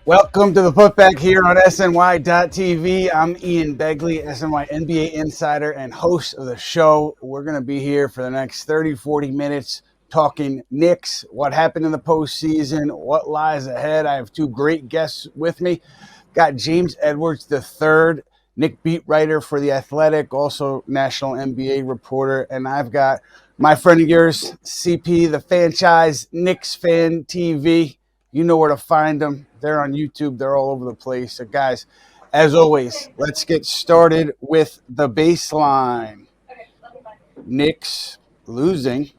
Welcome to the Putback here on SNY.TV. I'm Ian Begley, SNY NBA insider and host of the show. We're going to be here for the next 30, 40 minutes talking Knicks, what happened in the postseason, what lies ahead. I have two great guests with me. Got James Edwards III, Knick beat writer for The Athletic, also national NBA reporter. And I've got my friend of yours, CP The Fanchise, Knicks Fan TV. You know where to find them. They're on YouTube. They're all over the place. So, guys, as always, let's get started with the baseline. Knicks losing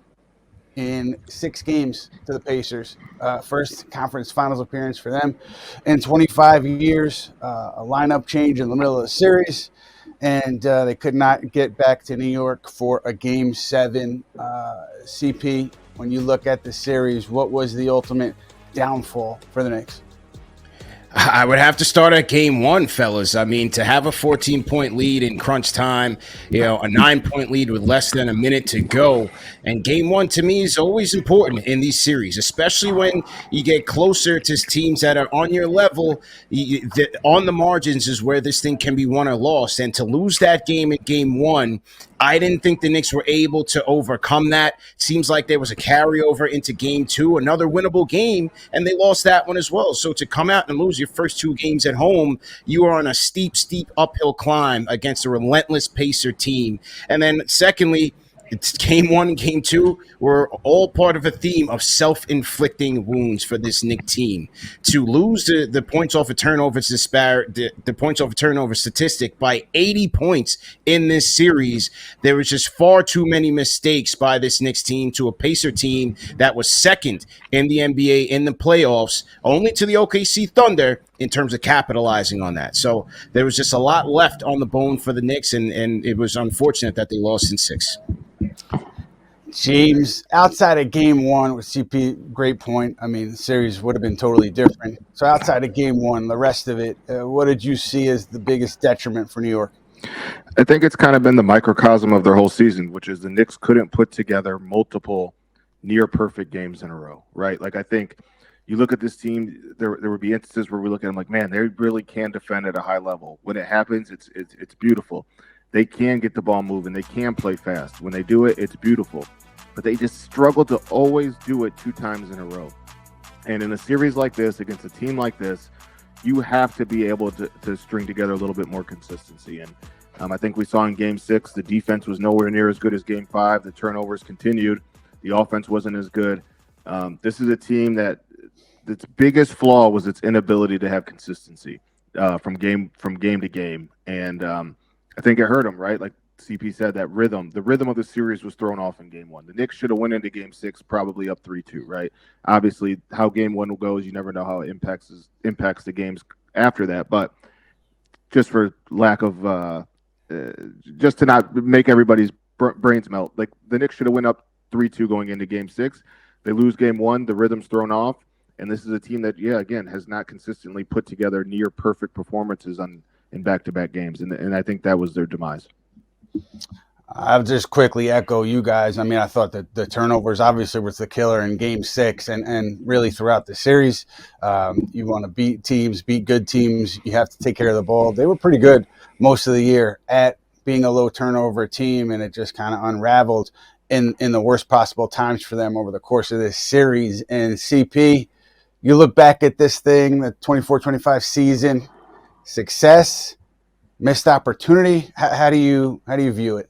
in 6 games to the Pacers. First conference finals appearance for them in 25 years. A lineup change in the middle of the series. And they could not get back to New York for a Game 7. CP, when you look at the series, what was the ultimate downfall for the Knicks? I would have to start at game 1, fellas. I mean, to have a 14-point lead in crunch time, a 9-point lead with less than a minute to go. And game 1, to me, is always important in these series, especially when you get closer to teams that are on your level. On the margins is where this thing can be won or lost. And to lose that game in game 1, I didn't think the Knicks were able to overcome that. Seems like there was a carryover into game 2, another winnable game, and they lost that one as well. So to come out and lose your first 2 games at home, you are on a steep uphill climb against a relentless Pacer team. And then secondly, it's game 1 and game 2 were all part of a theme of self-inflicting wounds for this Knicks team. To lose the points off of turnovers the points off of turnover statistic by 80 points in this series, there was just far too many mistakes by this Knicks team to a Pacer team that was second in the NBA in the playoffs, only to the OKC Thunder in terms of capitalizing on that. So there was just a lot left on the bone for the Knicks, and it was unfortunate that they lost in 6. James, outside of game 1 with CP, great point. I mean, the series would have been totally different. So outside of game 1, the rest of it, what did you see as the biggest detriment for New York? I think it's kind of been the microcosm of their whole season, which is the Knicks couldn't put together multiple near perfect games in a row, right? Like, I think you look at this team, there would be instances where we look at them like, man, they really can defend at a high level. When it happens, it's beautiful. They can get the ball moving. They can play fast. When they do it, it's beautiful. But they just struggle to always do it 2 times in a row. And in a series like this, against a team like this, you have to be able to string together a little bit more consistency. And I think we saw in Game 6, the defense was nowhere near as good as Game 5. The turnovers continued. The offense wasn't as good. This is a team that its biggest flaw was its inability to have consistency from game to game. And I think it hurt them, right? Like CP said, the rhythm of the series was thrown off in game 1. The Knicks should have went into game 6 probably up 3-2, right? Obviously, how game 1 goes, you never know how it impacts the games after that. But just for lack of just to not make everybody's brains melt, like the Knicks should have went up 3-2 going into game 6. They lose game 1, the rhythm's thrown off, and this is a team that, again, has not consistently put together near perfect performances in back-to-back games, and I think that was their demise. I'll just quickly echo you guys. I mean, I thought that the turnovers obviously was the killer in Game 6 and really throughout the series. You want to beat good teams. You have to take care of the ball. They were pretty good most of the year at being a low turnover team, and it just kind of unraveled in the worst possible times for them over the course of this series. And CP, you look back at this thing, the 24-25 season, success, missed opportunity. How do you view it?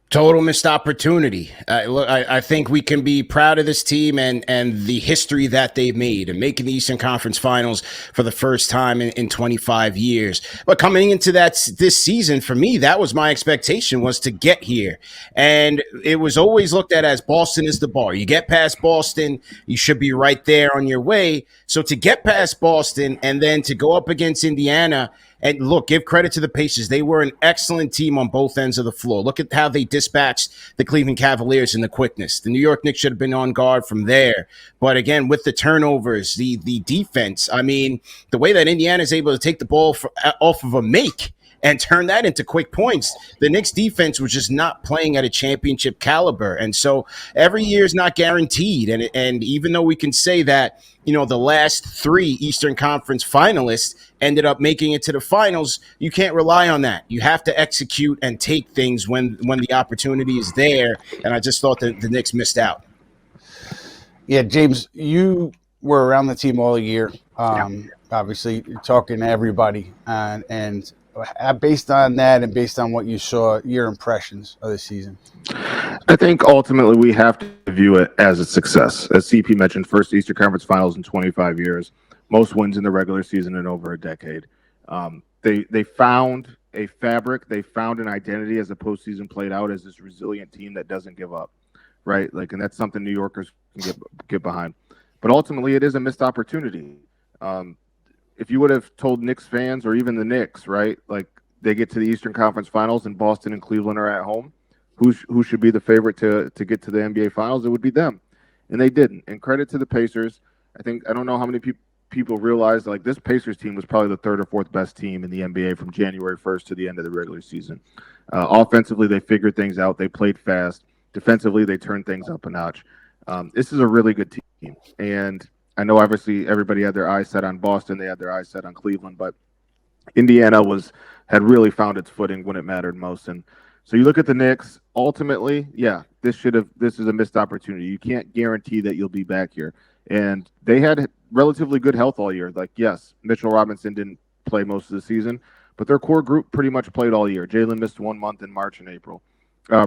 Total missed opportunity. I think we can be proud of this team and the history that they've made and making the Eastern Conference Finals for the first time in 25 years. But coming into this season, for me, that was my expectation, was to get here. And it was always looked at as Boston is the bar. You get past Boston, you should be right there on your way. So to get past Boston and then to go up against Indiana, and look, give credit to the Pacers. They were an excellent team on both ends of the floor. Look at how they dispatched the Cleveland Cavaliers in the quickness. The New York Knicks should have been on guard from there. But again, with the turnovers, the defense, I mean, the way that Indiana is able to take the ball off of a make and turn that into quick points. The Knicks defense was just not playing at a championship caliber. And so every year is not guaranteed. And even though we can say that, the last 3 Eastern Conference finalists ended up making it to the finals, you can't rely on that. You have to execute and take things when the opportunity is there. And I just thought that the Knicks missed out. Yeah, James, you were around the team all year. Obviously, you're talking to everybody. And based on that and based on what you saw, your impressions of the season? I think ultimately we have to view it as a success. As CP mentioned, first Eastern Conference Finals in 25 years, most wins in the regular season in over a decade. They found a fabric, they found an identity as the postseason played out as this resilient team that doesn't give up, right? And that's something New Yorkers can get behind. But ultimately, it is a missed opportunity. If you would have told Knicks fans or even the Knicks, right, they get to the Eastern Conference Finals and Boston and Cleveland are at home, who should be the favorite to get to the NBA Finals? It would be them, and they didn't. And credit to the Pacers. I don't know how many people realize this Pacers team was probably the 3rd or 4th best team in the NBA from January 1st to the end of the regular season. Offensively, they figured things out. They played fast. Defensively, they turned things up a notch. This is a really good team, and I know obviously everybody had their eyes set on Boston. They had their eyes set on Cleveland, but Indiana had really found its footing when it mattered most. And so you look at the Knicks, ultimately, this is a missed opportunity. You can't guarantee that you'll be back here. And they had relatively good health all year. Yes, Mitchell Robinson didn't play most of the season, but their core group pretty much played all year. Jalen missed 1 month in March and April.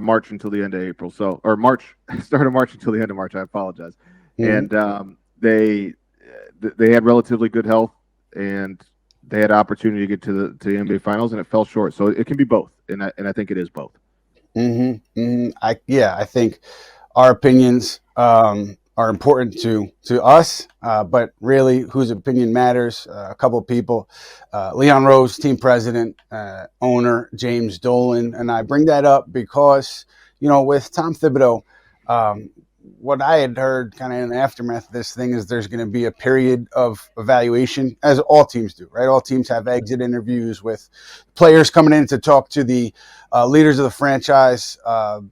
March until the end of April. Start of March until the end of March. I apologize. Mm-hmm. And they had relatively good health, and they had opportunity to get to the NBA Finals, and it fell short. So it can be both, and I think it is both. Mm-hmm. Mm-hmm. I think our opinions are important to us, but really whose opinion matters. A couple of people, Leon Rose, team president, owner James Dolan, and I bring that up because with Tom Thibodeau, what I had heard kind of in the aftermath of this thing is there's going to be a period of evaluation, as all teams do, right? All teams have exit interviews with players coming in to talk to the leaders of the franchise,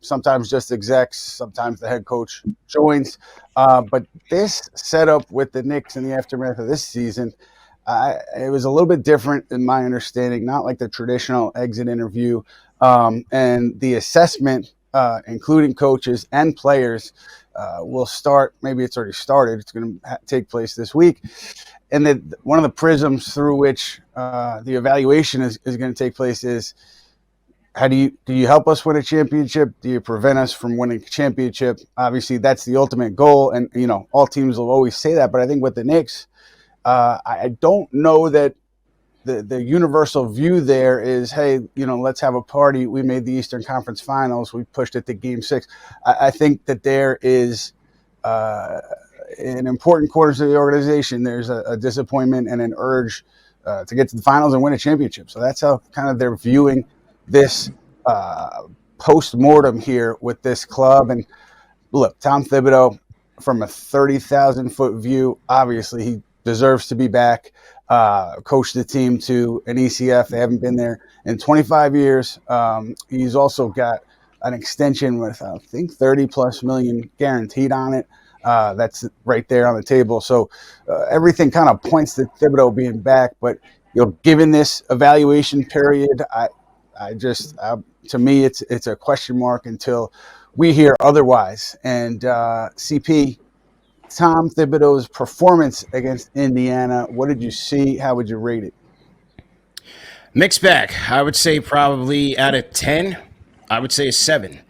sometimes just execs, sometimes the head coach joins. But this setup with the Knicks in the aftermath of this season, it was a little bit different in my understanding, not like the traditional exit interview. And the assessment, including coaches and players, will start. Maybe it's already started. It's going to take place this week. And then one of the prisms through which the evaluation is going to take place is, do you help us win a championship? Do you prevent us from winning a championship? Obviously, that's the ultimate goal. And, all teams will always say that. But I think with the Knicks, I don't know that the universal view there is, hey, let's have a party. We made the Eastern Conference Finals. We pushed it to Game 6. I think that there is in important quarters of the organization, there's a disappointment and an urge to get to the finals and win a championship. So that's how kind of they're viewing this post-mortem here with this club. And look, Tom Thibodeau, from a 30,000-foot view, obviously he deserves to be back. Coached the team to an ECF. They haven't been there in 25 years. He's also got an extension with, I think, $30+ million guaranteed on it. That's right there on the table. So everything kind of points to Thibodeau being back. But given this evaluation period, to me, it's a question mark until we hear otherwise. And CP, Tom Thibodeau's performance against Indiana, what did you see? How would you rate it? Mixed bag. I would say probably out of 10, I would say a 7.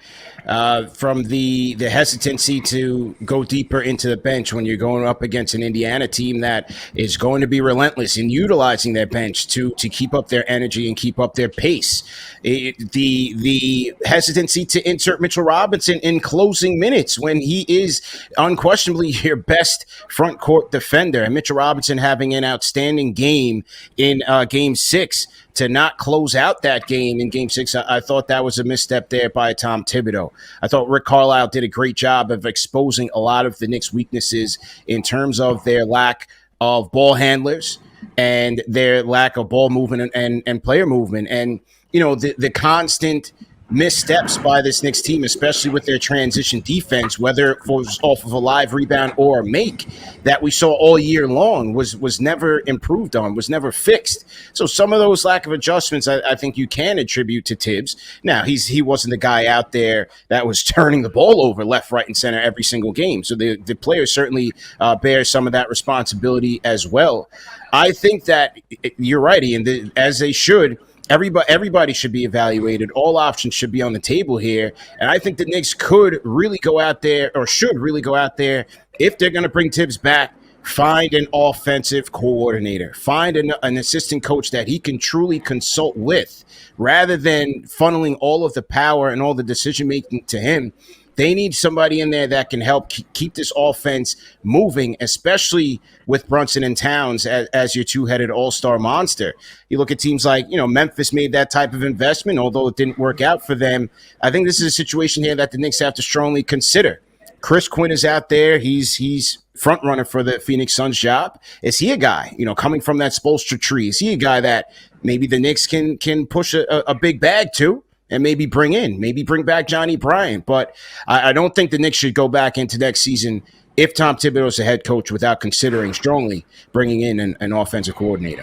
From the hesitancy to go deeper into the bench when you're going up against an Indiana team that is going to be relentless in utilizing their bench to keep up their energy and keep up their pace. The hesitancy to insert Mitchell Robinson in closing minutes when he is unquestionably your best front court defender, and Mitchell Robinson having an outstanding game in Game 6. To not close out that game in Game 6, I thought that was a misstep there by Tom Thibodeau. I thought Rick Carlisle did a great job of exposing a lot of the Knicks' weaknesses in terms of their lack of ball handlers, and their lack of ball movement and player movement. And, the constant missteps by this Knicks team, especially with their transition defense, whether it was off of a live rebound or a make that we saw all year long, was never improved on, was never fixed. So some of those lack of adjustments, I think you can attribute to Tibbs. Now, he wasn't the guy out there that was turning the ball over left, right, and center every single game. So the players certainly bear some of that responsibility as well. I think that you're right, Ian, as they should. Everybody should be evaluated. All options should be on the table here. And I think the Knicks could really go out there, or should really go out there, if they're going to bring Tibbs back, find an offensive coordinator. Find an assistant coach that he can truly consult with, rather than funneling all of the power and all the decision-making to him. They need somebody in there that can help keep this offense moving, especially with Brunson and Towns as your two-headed all-star monster. You look at teams like, Memphis made that type of investment, although it didn't work out for them. I think this is a situation here that the Knicks have to strongly consider. Chris Quinn is out there. He's front runner for the Phoenix Suns job. Is he a guy, coming from that Spoelstra tree? Is he a guy that maybe the Knicks can push a big bag to? And maybe bring back Johnny Bryant. But I don't think the Knicks should go back into next season, if Tom Thibodeau is the head coach, without considering strongly bringing in an offensive coordinator.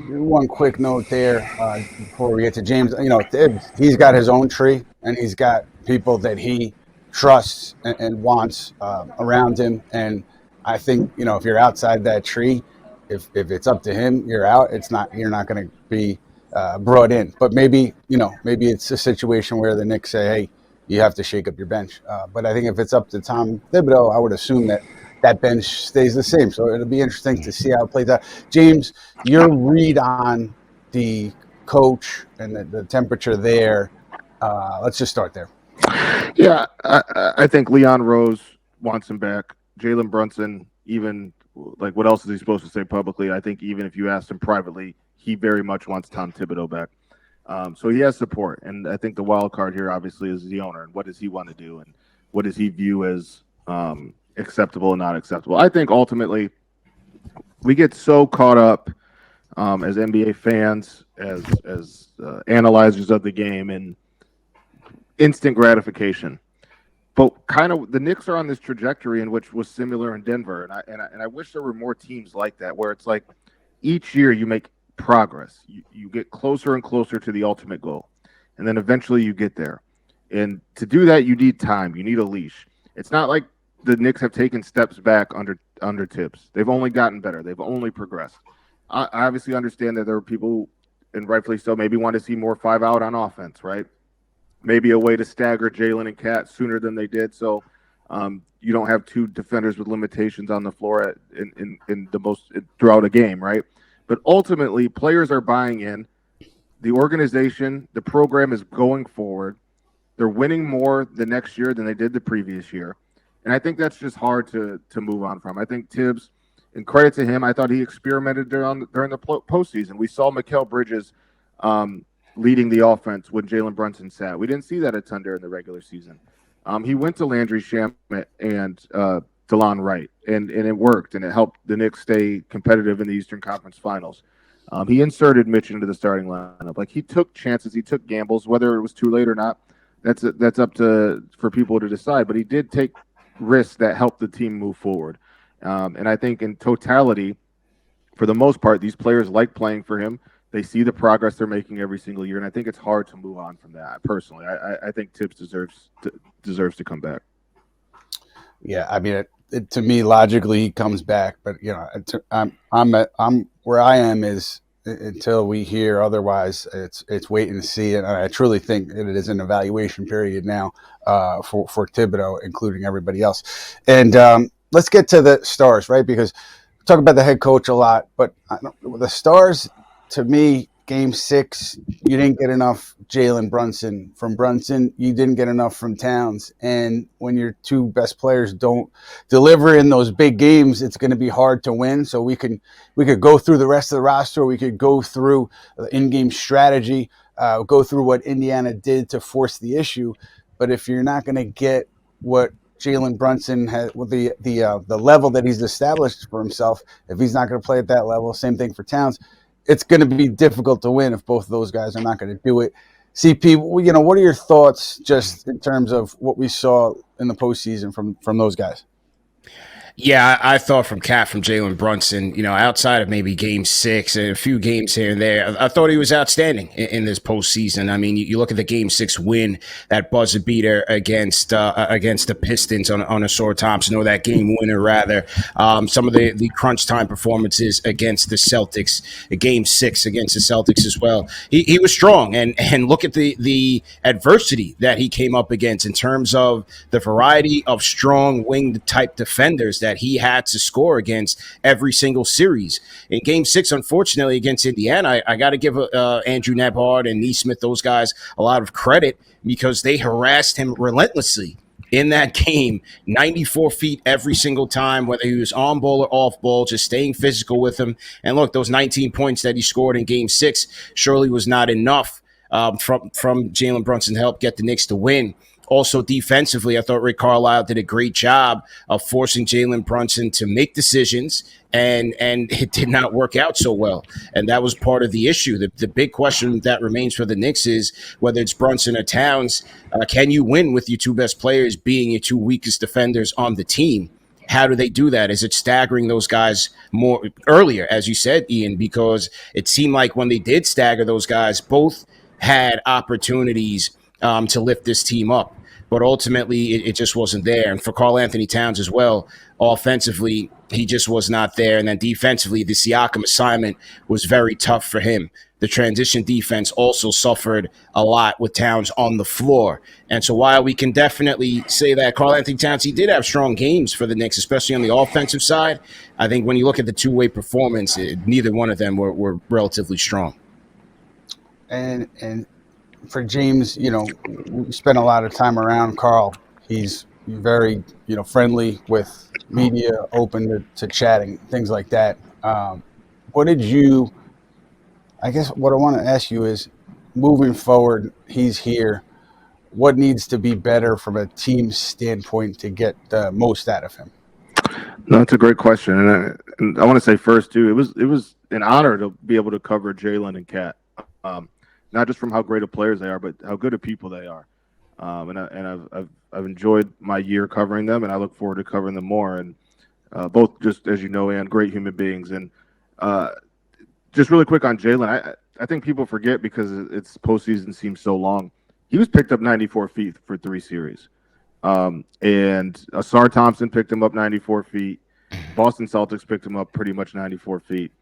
One quick note there before we get to James. He's got his own tree, and he's got people that he trusts and wants around him. And I think, if you're outside that tree, if it's up to him, you're out. You're not going to be brought in. But maybe it's a situation where the Knicks say, hey, you have to shake up your bench. But I think if it's up to Tom Thibodeau, I would assume that bench stays the same. So it'll be interesting to see how it plays out. James, your read on the coach and the temperature there. Let's just start there. Yeah, I think Leon Rose wants him back. Jalen Brunson, even what else is he supposed to say publicly? I think even if you asked him privately, he very much wants Tom Thibodeau back. So he has support. And I think the wild card here, obviously, is the owner. And what does he want to do? And what does he view as acceptable and not acceptable? I think ultimately we get so caught up as NBA fans, as analyzers of the game, in instant gratification. But kind of the Knicks are on this trajectory in which was similar in Denver. And I wish there were more teams like that, where it's like each year you make progress. You get closer and closer to the ultimate goal, and then eventually you get there. And to do that, you need time. You need a leash. It's not like the Knicks have taken steps back under Tibbs. They've only gotten better. They've only progressed. I obviously understand that there are people, and rightfully so, maybe want to see more 5-out on offense, right? Maybe a way to stagger Jalen and Cat sooner than they did, so you don't have two defenders with limitations on the floor in the most throughout a game, right? But ultimately, players are buying in. The organization, the program is going forward. They're winning more the next year than they did the previous year. And I think that's just hard to move on from. I think Tibbs, and credit to him, I thought he experimented during the postseason. We saw Mikal Bridges leading the offense when Jalen Brunson sat. We didn't see that a ton during the regular season. He went to Landry Shamet and DeLon Wright, and it worked, and it helped the Knicks stay competitive in the Eastern Conference Finals. He inserted Mitch into the starting lineup. He took chances, he took gambles, whether it was too late or not. That's up for people to decide. But he did take risks that helped the team move forward. And I think in totality, for the most part, these players like playing for him. They see the progress they're making every single year, and I think it's hard to move on from that. Personally, I think Tibbs deserves to come back. Yeah, I mean, to me, logically, he comes back, but I'm where I am is until we hear otherwise. It's wait and see, and I truly think that it is an evaluation period now for Thibodeau, including everybody else. And let's get to the stars, right? Because we talk about the head coach a lot, but the stars. To me, Game 6, you didn't get enough Jalen Brunson. From Brunson, you didn't get enough from Towns. And when your two best players don't deliver in those big games, it's going to be hard to win. So we could go through the rest of the roster. We could go through the in-game strategy, go through what Indiana did to force the issue. But if you're not going to get what Jalen Brunson has with the level that he's established for himself. If he's not going to play at that level, same thing for Towns. It's going to be difficult to win if both of those guys are not going to do it. CP, what are your thoughts just in terms of what we saw in the postseason from those guys? Yeah, I thought from Jalen Brunson, outside of maybe game 6 and a few games here and there, I thought he was outstanding in this postseason. I mean, you look at the game 6 win, that buzzer beater against the Pistons on a Sore Thompson, or that game winner rather. Some of the crunch time performances against the Celtics, game 6 against the Celtics as well. He was strong, and look at the adversity that he came up against in terms of the variety of strong winged type defenders that he had to score against every single series. In game 6, unfortunately, against Indiana, I got to give Andrew Nebhard and Neesmith, those guys, a lot of credit because they harassed him relentlessly in that game, 94 feet every single time, whether he was on ball or off ball, just staying physical with him. And look, those 19 points that he scored in game 6 surely was not enough from Jalen Brunson to help get the Knicks to win. Also, defensively, I thought Rick Carlisle did a great job of forcing Jalen Brunson to make decisions, and it did not work out so well. And that was part of the issue. The big question that remains for the Knicks is whether it's Brunson or Towns, can you win with your two best players being your two weakest defenders on the team? How do they do that? Is it staggering those guys more earlier, as you said, Ian? Because it seemed like when they did stagger those guys, both had opportunities to lift this team up. But ultimately, it just wasn't there. And for Karl Anthony Towns as well, offensively, he just was not there. And then defensively, the Siakam assignment was very tough for him. The transition defense also suffered a lot with Towns on the floor. And so while we can definitely say that Karl Anthony Towns, he did have strong games for the Knicks, especially on the offensive side, I think when you look at the two-way performance, neither one of them were relatively strong. And for James, we spent a lot of time around Karl. He's very, friendly with media, open to chatting, things like that. What I want to ask you is, moving forward, he's here. What needs to be better from a team standpoint to get the most out of him? No, that's a great question. And I want to say first, too, it was an honor to be able to cover Jalen and Kat. Not just from how great of players they are, but how good of people they are. I've enjoyed my year covering them, and I look forward to covering them more. And both, just as you know, and great human beings. And just really quick on Jalen, I think people forget because its postseason seems so long. He was picked up 94 feet for 3 series. And Asar Thompson picked him up 94 feet. Boston Celtics picked him up pretty much 94 feet.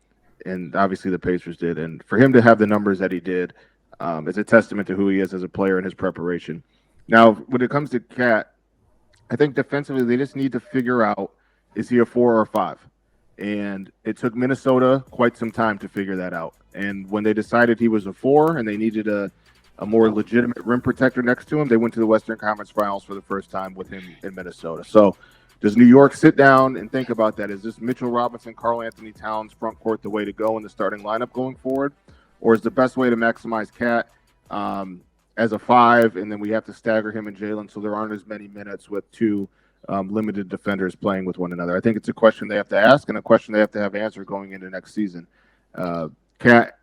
And obviously the Pacers did. And for him to have the numbers that he did, it's a testament to who he is as a player and his preparation. Now, when it comes to Kat, I think defensively they just need to figure out, is he a 4 or a 5? And it took Minnesota quite some time to figure that out. And when they decided he was a 4 and they needed a more legitimate rim protector next to him, they went to the Western Conference Finals for the first time with him in Minnesota. So does New York sit down and think about that? Is this Mitchell Robinson, Karl Anthony Towns front court the way to go in the starting lineup going forward? Or is the best way to maximize Kat as a 5, and then we have to stagger him and Jalen so there aren't as many minutes with two limited defenders playing with one another? I think it's a question they have to ask and a question they have to have answered going into next season. Kat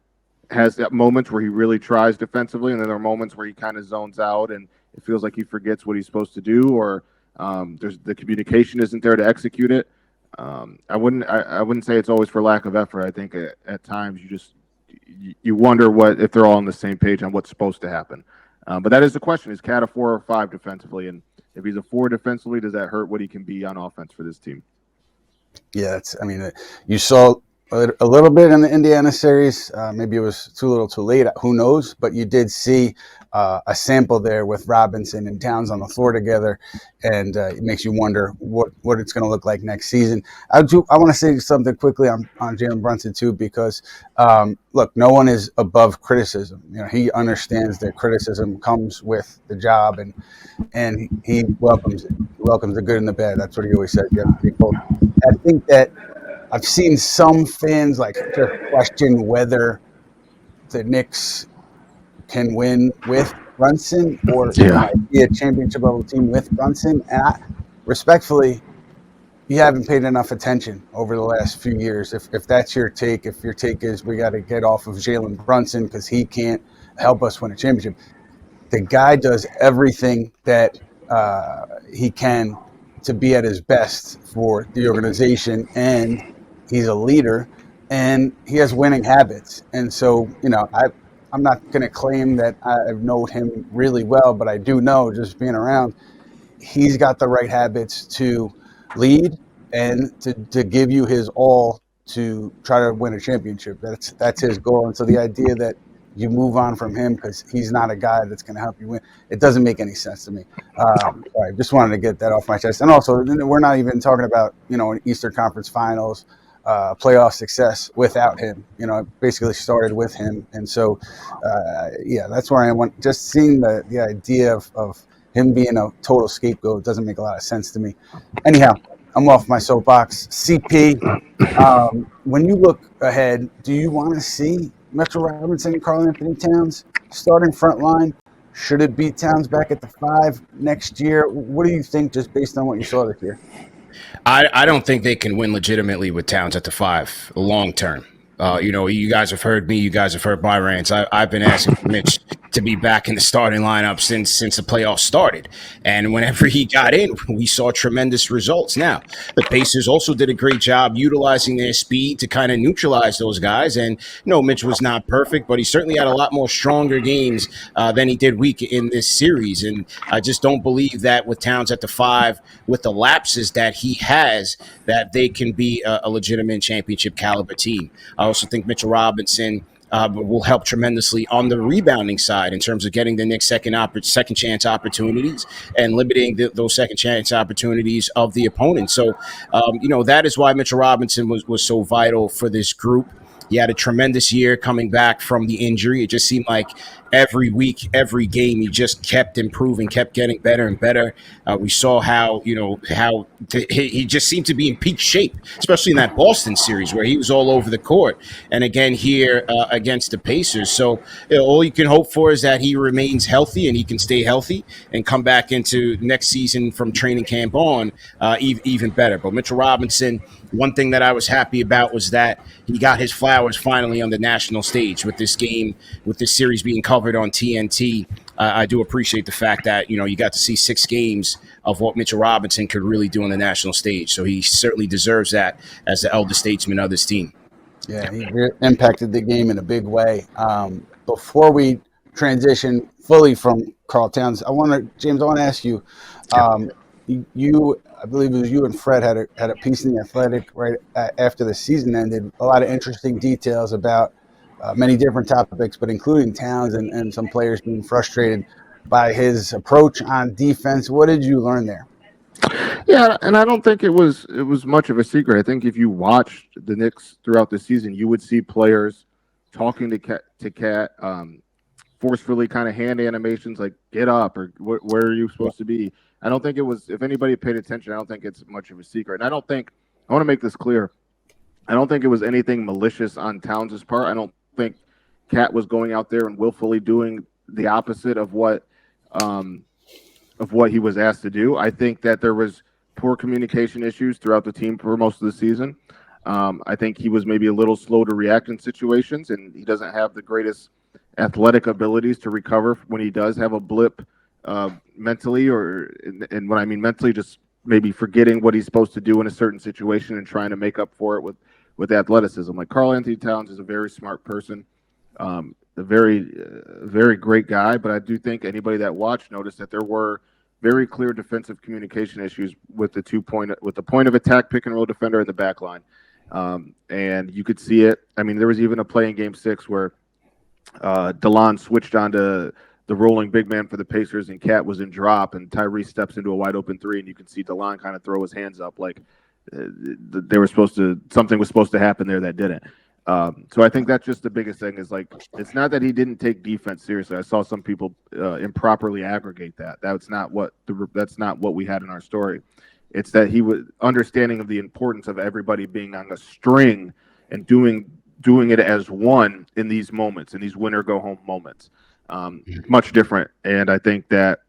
has that moments where he really tries defensively, and then there are moments where he kind of zones out and it feels like he forgets what he's supposed to do, or there's the communication isn't there to execute it. I wouldn't say it's always for lack of effort. I think at times you wonder if they're all on the same page on what's supposed to happen. But that is the question: is Kat a 4 or 5 defensively? And if he's a 4 defensively, does that hurt what he can be on offense for this team? Yeah, you saw a little bit in the Indiana series. Maybe it was too little too late. Who knows? But you did see a sample there with Robinson and Towns on the floor together, and it makes you wonder what it's going to look like next season. I want to say something quickly on Jalen Brunson too, because look, no one is above criticism. He understands that criticism comes with the job, and he welcomes it. He welcomes the good and the bad. That's what he always says. You have to be both. I think that I've seen some fans just question whether the Knicks can win with Brunson or might be a championship level team with Brunson. And respectfully, you haven't paid enough attention over the last few years. If that's your take, if your take is we got to get off of Jalen Brunson because he can't help us win a championship, the guy does everything that he can to be at his best for the organization, and he's a leader, and he has winning habits. And so, I'm not going to claim that I know him really well, but I do know, just being around, he's got the right habits to lead and to give you his all to try to win a championship. That's his goal. And so the idea that you move on from him because he's not a guy that's going to help you win, it doesn't make any sense to me. I just wanted to get that off my chest. And also, we're not even talking about, an Eastern Conference Finals playoff success without him. It basically started with him. And so, that's where I want. Just seeing the idea of him being a total scapegoat doesn't make a lot of sense to me. Anyhow, I'm off my soapbox. CP, when you look ahead, do you want to see Mitchell Robinson and Karl Anthony Towns starting front line? Should it be Towns back at the 5 next year? What do you think, just based on what you saw this year? I don't think they can win legitimately with Towns at the 5 long term. You guys have heard me. You guys have heard my rants. I've been asking for Mitch to be back in the starting lineup since the playoffs started. And whenever he got in, we saw tremendous results. Now, the Pacers also did a great job utilizing their speed to kind of neutralize those guys. And, Mitch was not perfect, but he certainly had a lot more stronger games than he did weak in this series. And I just don't believe that with Towns at the 5, with the lapses that he has, that they can be a legitimate championship caliber team. I also think Mitchell Robinson will help tremendously on the rebounding side in terms of getting the Knicks second chance opportunities and limiting those second chance opportunities of the opponent. So, that is why Mitchell Robinson was so vital for this group. He had a tremendous year coming back from the injury. It just seemed like every week, every game, he just kept improving, kept getting better and better. We saw how he just seemed to be in peak shape, especially in that Boston series where he was all over the court. And again here against the Pacers. So all you can hope for is that he remains healthy and he can stay healthy and come back into next season from training camp on even better. But Mitchell Robinson, one thing that I was happy about was that he got his flowers finally on the national stage with this game, with this series being covered on TNT. I do appreciate the fact that, you got to see 6 games of what Mitchell Robinson could really do on the national stage. So he certainly deserves that as the elder statesman of this team. Yeah, he impacted the game in a big way. Before we transition fully from Karl Towns, James, I want to ask you, I believe it was you and Fred had a piece in The Athletic right after the season ended, a lot of interesting details about many different topics, but including Towns and some players being frustrated by his approach on defense. What did you learn there? Yeah, and I don't think it was much of a secret. I think if you watched the Knicks throughout the season, you would see players talking to Cat, forcefully kind of hand animations like "get up" or "where are you supposed to be." I don't think it was. If anybody paid attention, I don't think it's much of a secret. And I want to make this clear. I don't think it was anything malicious on Towns' part. I don't think Cat was going out there and willfully doing the opposite of what he was asked to do. I think that there was poor communication issues throughout the team for most of the season. I think he was maybe a little slow to react in situations, and he doesn't have the greatest athletic abilities to recover when he does have a blip mentally, and when I mean mentally, just maybe forgetting what he's supposed to do in a certain situation and trying to make up for it with athleticism. Like Karl Anthony Towns is a very smart person, a very very great guy, but I do think anybody that watched noticed that there were very clear defensive communication issues with the point of attack pick and roll defender in the back line. And you could see it. I mean, there was even a play in Game 6 where DeLon switched onto the rolling big man for the Pacers, and Cat was in drop, and Tyrese steps into a wide open 3, and you can see DeLon kind of throw his hands up like something was supposed to happen there that didn't. So I think that's just the biggest thing is like, it's not that he didn't take defense seriously. I saw some people improperly aggregate that. That's not what we had in our story. It's that he was understanding of the importance of everybody being on a string and doing it as one in these moments, in these winner go home moments. Much different. And I think that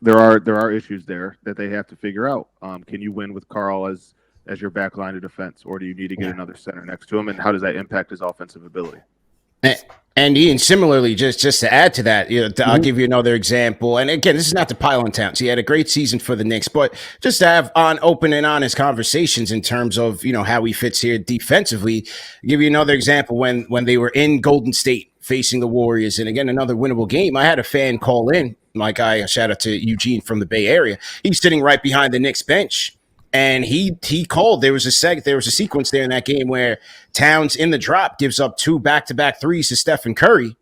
there are issues there that they have to figure out. Can you win with Carl as your back line of defense, or do you need to get another center next to him, and how does that impact his offensive ability? And Ian, similarly, just to add to that, I'll give you another example. And again, this is not to pile on Towns. He had a great season for the Knicks, but just to have open and honest conversations in terms of how he fits here defensively. I'll give you another example when they were in Golden State facing the Warriors, and again another winnable game. I had a fan call in, my guy. Shout out to Eugene from the Bay Area. He's sitting right behind the Knicks bench. And he called. There was a sequence there in that game where Towns in the drop gives up 2 back-to-back threes to Stephen Curry.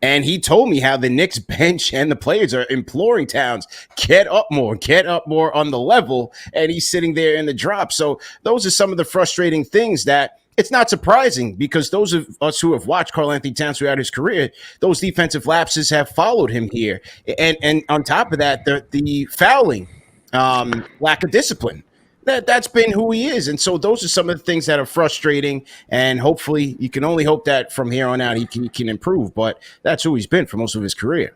And he told me how the Knicks bench and the players are imploring Towns, get up more on the level. And he's sitting there in the drop. So those are some of the frustrating things that it's not surprising, because those of us who have watched Karl-Anthony Towns throughout his career, those defensive lapses have followed him here. And on top of that, the fouling, lack of discipline. That's been who he is. And so those are some of the things that are frustrating, and hopefully you can only hope that from here on out he can improve, but that's who he's been for most of his career.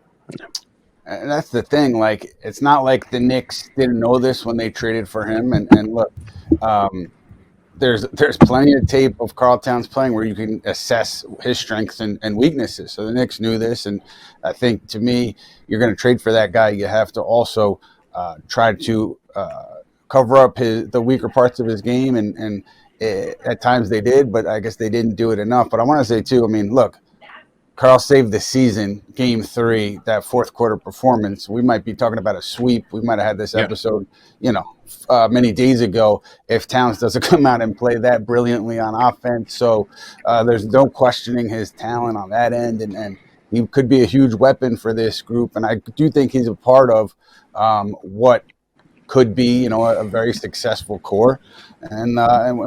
And that's the thing. Like, it's not like the Knicks didn't know this when they traded for him. And look, there's plenty of tape of Karl Towns playing where you can assess his strengths and weaknesses. So the Knicks knew this. And I think, to me, you're going to trade for that guy. You have to also try to cover up the weaker parts of his game, and at times they did, but I guess they didn't do it enough. But I want to say too, I mean, look, Carl saved the season, Game 3, that fourth quarter performance. We might be talking about a sweep. We might have had this episode, many days ago, if Towns doesn't come out and play that brilliantly on offense. So there's no questioning his talent on that end, and he could be a huge weapon for this group. And I do think he's a part of what could be, a very successful core, and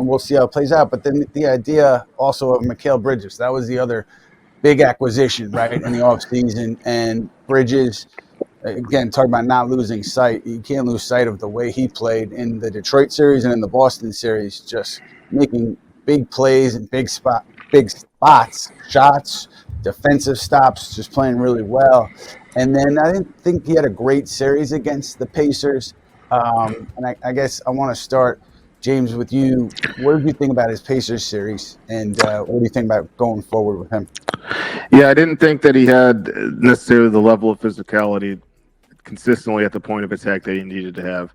we'll see how it plays out. But then the idea also of Mikal Bridges, that was the other big acquisition, right, in the offseason. And Bridges, again, talking about not losing sight, you can't lose sight of the way he played in the Detroit series and in the Boston series, just making big plays and big spots, shots, defensive stops, just playing really well. And then I didn't think he had a great series against the Pacers. And I guess I want to start, James, with you. What did you think about his Pacers series, and what do you think about going forward with him? Yeah, I didn't think that he had necessarily the level of physicality consistently at the point of attack that he needed to have.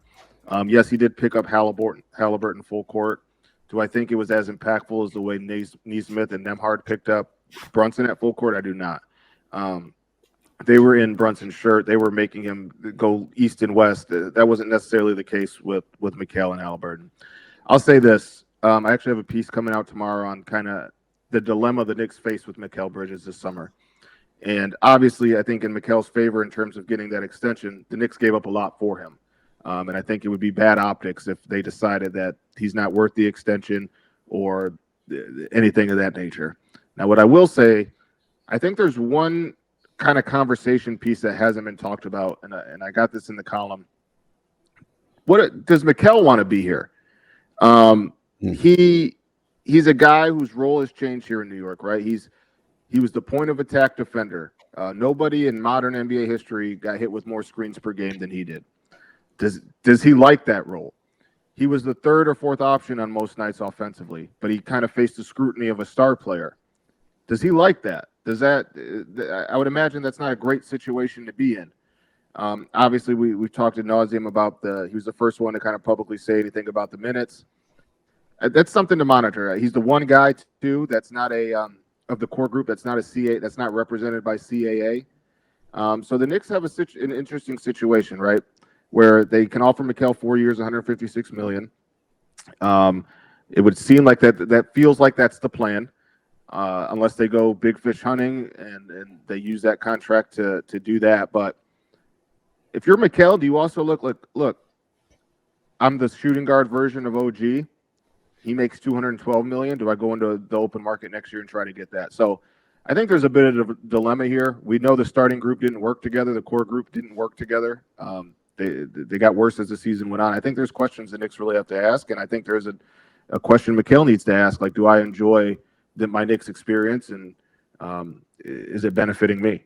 Yes, he did pick up Halliburton full court. Do I think it was as impactful as the way Nesmith and Nembhard picked up Brunson at full court? I do not. They were in Brunson's shirt. They were making him go east and west. That wasn't necessarily the case with Mikal and Halliburton. I'll say this. I actually have a piece coming out tomorrow on kind of the dilemma the Knicks face with Mikal Bridges this summer. And obviously, I think in Mikal's favor in terms of getting that extension, the Knicks gave up a lot for him. And I think it would be bad optics if they decided that he's not worth the extension or anything of that nature. Now, what I will say, I think there's one kind of conversation piece that hasn't been talked about, and I got this in the column. What does Mikal want to be here? He's a guy whose role has changed here in New York, right? He was the point of attack defender. Nobody in modern NBA history got hit with more screens per game than he did. Does he like that role? He was the third or fourth option on most nights offensively, but he kind of faced the scrutiny of a star player. Does he like that? I would imagine that's not a great situation to be in. Obviously, we've talked ad nauseum about he was the first one to kind of publicly say anything about the minutes. That's something to monitor. He's the one guy, too, that's not of the core group that's not a CA, that's not represented by CAA. So the Knicks have an interesting situation, right, where they can offer Mikal 4 years, $156 million. It would seem like that feels like that's the plan. Unless they go big fish hunting and they use that contract to do that. But if you're Mikal, do you also look, I'm the shooting guard version of OG. He makes $212 million. Do I go into the open market next year and try to get that? So I think there's a bit of a dilemma here. We know the starting group didn't work together. The core group didn't work together. They got worse as the season went on. I think there's questions the Knicks really have to ask, and I think there's a question Mikal needs to ask, like, do I enjoy my Knicks experience, and is it benefiting me?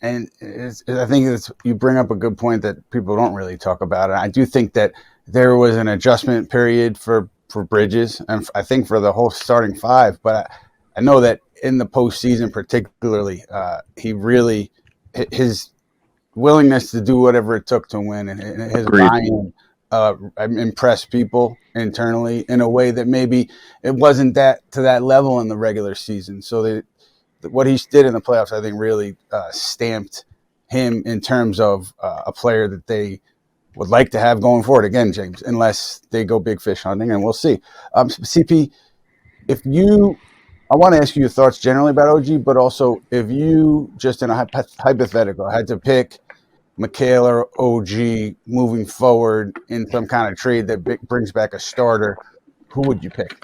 And I think you bring up a good point that people don't really talk about. And I do think that there was an adjustment period for Bridges, and I think for the whole starting five. But I know that in the postseason, particularly, he really his willingness to do whatever it took to win and his buy-in impressed people internally in a way that maybe it wasn't that to that level in the regular season. So what he did in the playoffs, I think, really stamped him in terms of a player that they would like to have going forward. Again, James, unless they go big fish hunting, and we'll see. CP, I want to ask you your thoughts generally about OG, but also if you just in a hypothetical had to pick McHale or OG moving forward in some kind of trade that brings back a starter, who would you pick?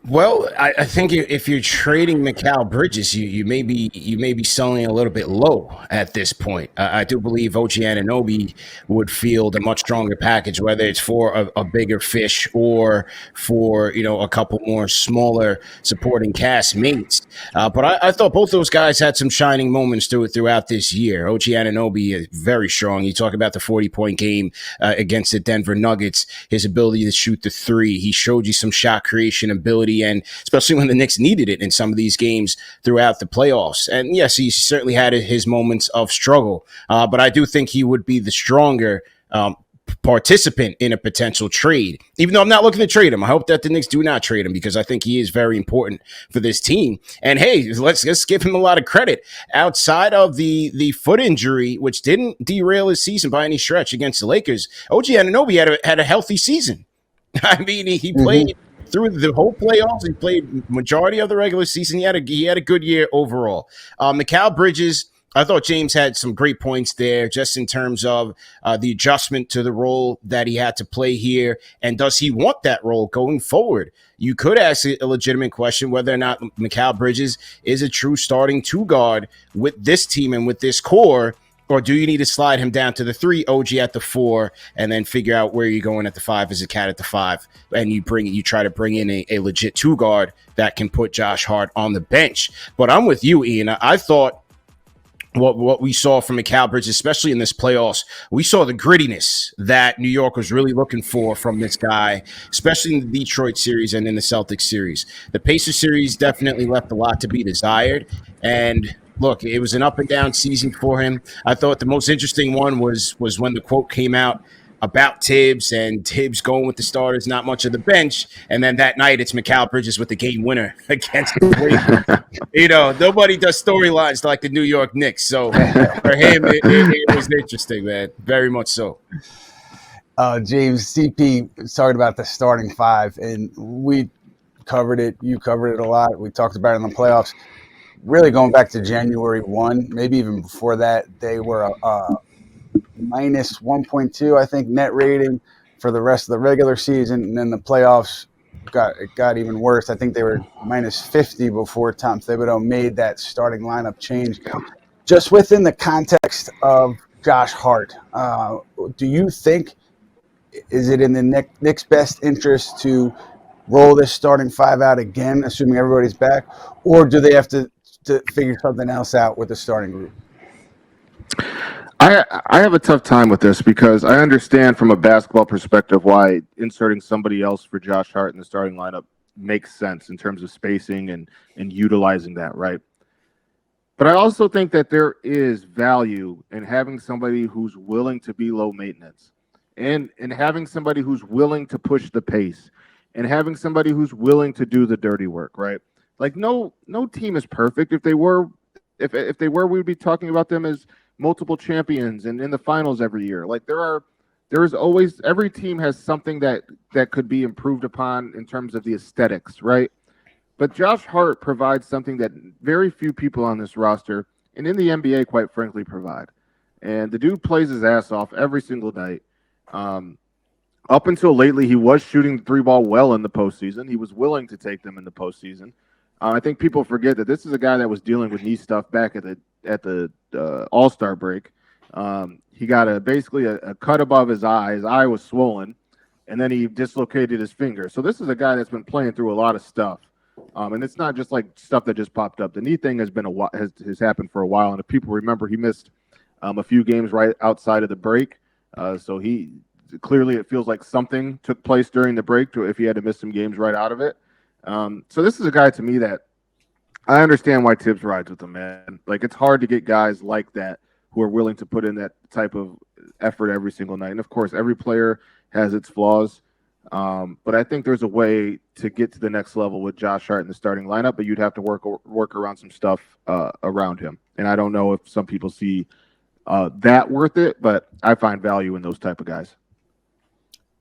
Well, I think if you're trading Mikal Bridges, you may be selling a little bit low at this point. I do believe OG Anunoby would field a much stronger package, whether it's for a bigger fish or for a couple more smaller supporting cast mates. But I thought both those guys had some shining moments throughout this year. OG Anunoby is very strong. You talk about the 40-point game against the Denver Nuggets, his ability to shoot the three. He showed you some shot creation ability, and especially when the Knicks needed it in some of these games throughout the playoffs. And yes, he certainly had his moments of struggle, but I do think he would be the stronger participant in a potential trade, even though I'm not looking to trade him. I hope that the Knicks do not trade him because I think he is very important for this team. And hey, let's give him a lot of credit. Outside of the foot injury, which didn't derail his season by any stretch against the Lakers, OG Anunoby had a healthy season. I mean, he played through the whole playoffs. He played majority of the regular season. He had a good year overall. Mikal Bridges, I thought James had some great points there just in terms of the adjustment to the role that he had to play here. And does he want that role going forward? You could ask a legitimate question whether or not Mikal Bridges is a true starting two guard with this team and with this core. Or do you need to slide him down to the 3, OG at the 4, and then figure out where you're going at the 5 as a cat at the 5, and you try to bring in a legit 2 guard that can put Josh Hart on the bench. But I'm with you, Ian. I thought what we saw from Mikal Bridges, especially in this playoffs, we saw the grittiness that New York was really looking for from this guy, especially in the Detroit series and in the Celtics series. The Pacers series definitely left a lot to be desired, and look, it was an up and down season for him. I thought the most interesting one was when the quote came out about Tibbs and Tibbs going with the starters, not much of the bench. And then that night, it's Mikal Bridges with the game winner against the Lakers. Nobody does storylines like the New York Knicks. So for him, it was interesting, man. Very much so. James, CP talked about the starting 5, and we covered it. You covered it a lot. We talked about it in the playoffs. Really going back to January 1, maybe even before that, they were minus 1.2, I think, net rating for the rest of the regular season. And then the playoffs got even worse. I think they were minus 50 before Tom Thibodeau made that starting lineup change. Just within the context of Josh Hart, do you think, is it in the Knicks' best interest to roll this starting 5 out again, assuming everybody's back, or do they have to figure something else out with the starting group? I have a tough time with this because I understand from a basketball perspective why inserting somebody else for Josh Hart in the starting lineup makes sense in terms of spacing and utilizing that, right? But I also think that there is value in having somebody who's willing to be low maintenance and having somebody who's willing to push the pace and having somebody who's willing to do the dirty work, right? Like no team is perfect. If they were, we would be talking about them as multiple champions and in the finals every year. Like there's always, every team has something that could be improved upon in terms of the aesthetics, right? But Josh Hart provides something that very few people on this roster and in the NBA, quite frankly, provide. And the dude plays his ass off every single night. Up until lately, he was shooting the 3-ball well in the postseason. He was willing to take them in the postseason. I think people forget that this is a guy that was dealing with knee stuff back at the All-Star break. He got basically a cut above his eye. His eye was swollen, and then he dislocated his finger. So this is a guy that's been playing through a lot of stuff. And it's not just like stuff that just popped up. The knee thing has been has happened for a while. And if people remember, he missed a few games right outside of the break. So he clearly, it feels like something took place during the break if he had to miss some games right out of it. So this is a guy to me that I understand why Tibbs rides with him, man. Like, it's hard to get guys like that who are willing to put in that type of effort every single night. And of course, every player has its flaws. But I think there's a way to get to the next level with Josh Hart in the starting lineup, but you'd have to work around some stuff around him. And I don't know if some people see that worth it, but I find value in those type of guys.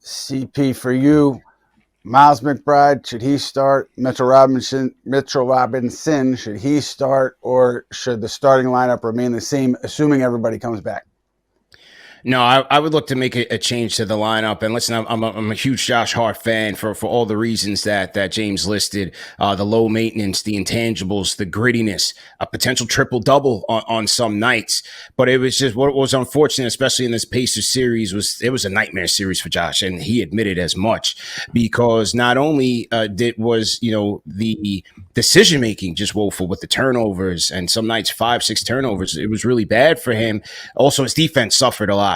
CP, for you, Miles McBride, should he start? Mitchell Robinson, should he start, or should the starting lineup remain the same, assuming everybody comes back? No, I would look to make a change to the lineup. And listen, I'm a huge Josh Hart fan for all the reasons that James listed, the low maintenance, the intangibles, the grittiness, a potential triple-double on some nights. But it was just what was unfortunate, especially in this Pacers series, it was a nightmare series for Josh, and he admitted as much, because not only was the decision-making just woeful with the turnovers, and some nights 5-6 turnovers. It was really bad for him. Also, his defense suffered a lot,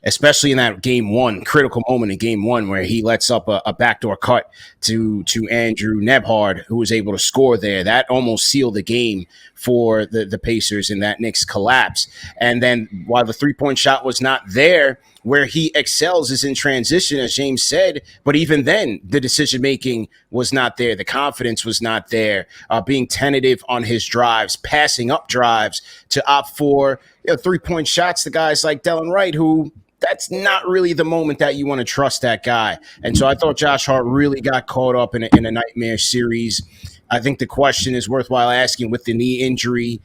especially in that game one, critical moment in game one, where he lets up a backdoor cut to Andrew Nebhard, who was able to score there. That almost sealed the game for the Pacers in that Knicks collapse. And then while the three-point shot was not there, where he excels is in transition, as James said. But even then, the decision-making was not there. The confidence was not there. Being tentative on his drives, passing up drives to opt for three-point shots to guys like Delon Wright, who that's not really the moment that you want to trust that guy. And so I thought Josh Hart really got caught up in a nightmare series. I think the question is worthwhile asking with the knee injury.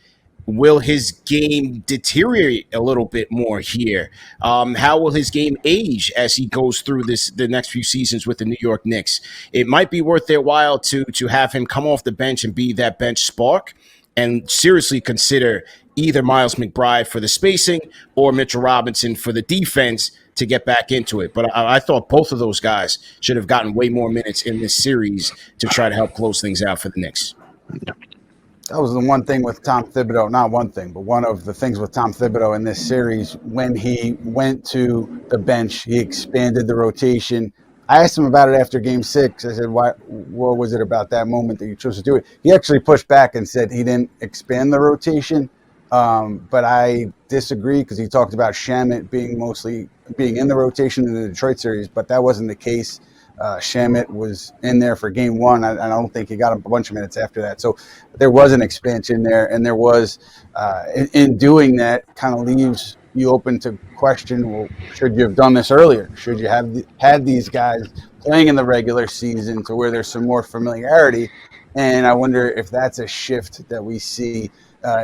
Will his game deteriorate a little bit more here? How will his game age as he goes through the next few seasons with the New York Knicks? It might be worth their while to have him come off the bench and be that bench spark, and seriously consider either Miles McBride for the spacing or Mitchell Robinson for the defense to get back into it. But I thought both of those guys should have gotten way more minutes in this series to try to help close things out for the Knicks. That was the one thing with Tom Thibodeau, not one thing, but one of the things with Tom Thibodeau in this series. When he went to the bench, he expanded the rotation. I asked him about it after Game 6. I said, what was it about that moment that you chose to do it? He actually pushed back and said he didn't expand the rotation. But I disagree, because he talked about Shamet being in the rotation in the Detroit series, but that wasn't the case. Shamet was in there for game one. I don't think he got a bunch of minutes after that. So there was an expansion there, and there was, in doing that, kind of leaves you open to question, well, should you have done this earlier? Should you have had these guys playing in the regular season to where there's some more familiarity? And I wonder if that's a shift that we see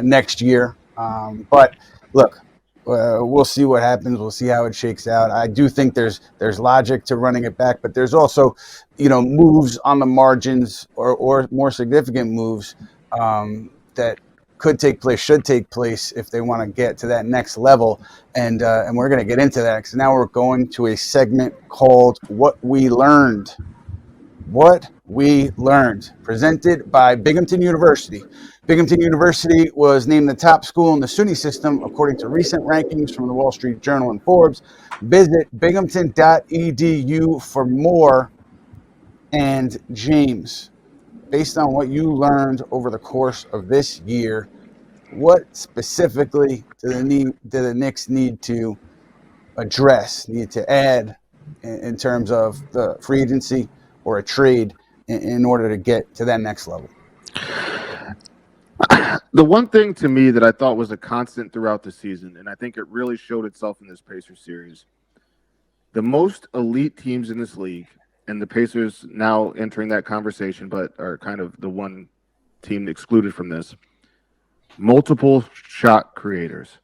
next year. But look, we'll see what happens. We'll see how it shakes out. I do think there's logic to running it back, but there's also, moves on the margins or more significant moves that could take place, should take place if they want to get to that next level. And we're going to get into that, because now we're going to a segment called What We Learned. What We Learned, presented by Binghamton University. Binghamton University was named the top school in the SUNY system, according to recent rankings from the Wall Street Journal and Forbes. Visit binghamton.edu for more. And James, based on what you learned over the course of this year, what specifically do the Knicks need to address, need to add in terms of the free agency or a trade in order to get to that next level? The one thing to me that I thought was a constant throughout the season, and I think it really showed itself in this Pacers series, the most elite teams in this league, and the Pacers now entering that conversation, but are kind of the one team excluded from this, multiple shot creators.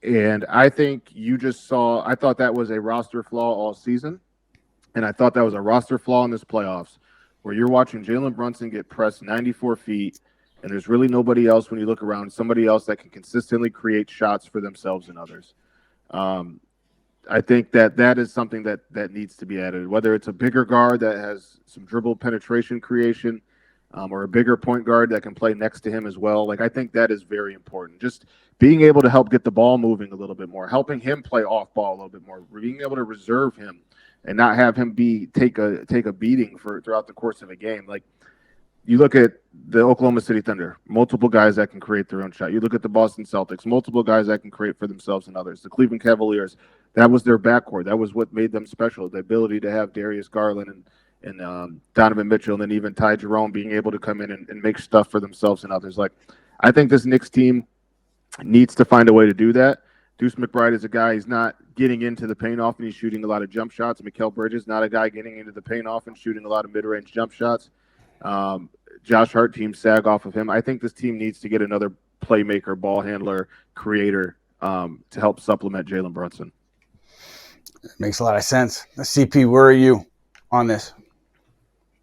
And I think I thought that was a roster flaw all season. And I thought that was a roster flaw in this playoffs, where you're watching Jalen Brunson get pressed 94 feet, and there's really nobody else when you look around, somebody else that can consistently create shots for themselves and others. I think that is something that needs to be added, whether it's a bigger guard that has some dribble penetration creation. or a bigger point guard that can play next to him as well. Like, I think that is very important. Just being able to help get the ball moving a little bit more, helping him play off ball a little bit more, being able to reserve him and not have him take a beating throughout the course of a game. Like, you look at the Oklahoma City Thunder, multiple guys that can create their own shot. You look at the Boston Celtics, multiple guys that can create for themselves and others. The Cleveland Cavaliers, that was their backcourt. That was what made them special, the ability to have Darius Garland and Donovan Mitchell, and then even Ty Jerome being able to come in and make stuff for themselves and others. Like, I think this Knicks team needs to find a way to do that. Deuce McBride is a guy, he's not getting into the paint often. He's shooting a lot of jump shots. Mikal Bridges, not a guy getting into the paint often, shooting a lot of mid-range jump shots. Josh Hart teams sag off of him. I think this team needs to get another playmaker, ball handler, creator to help supplement Jalen Brunson. Makes a lot of sense. CP, where are you on this?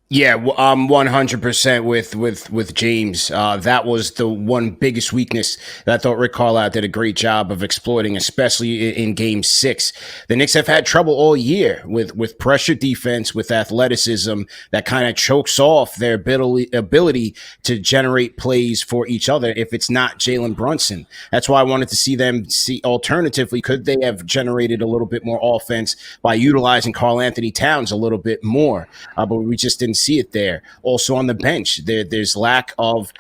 Yeah, I'm 100% with James. That was the one biggest weakness that I thought Rick Carlisle did a great job of exploiting, especially in Game 6. The Knicks have had trouble all year with pressure defense, with athleticism that kind of chokes off their ability to generate plays for each other if it's not Jalen Brunson. That's why I wanted to see them see alternatively, could they have generated a little bit more offense by utilizing Karl Anthony Towns a little bit more, but we just didn't see it there. Also on the bench, there's lack of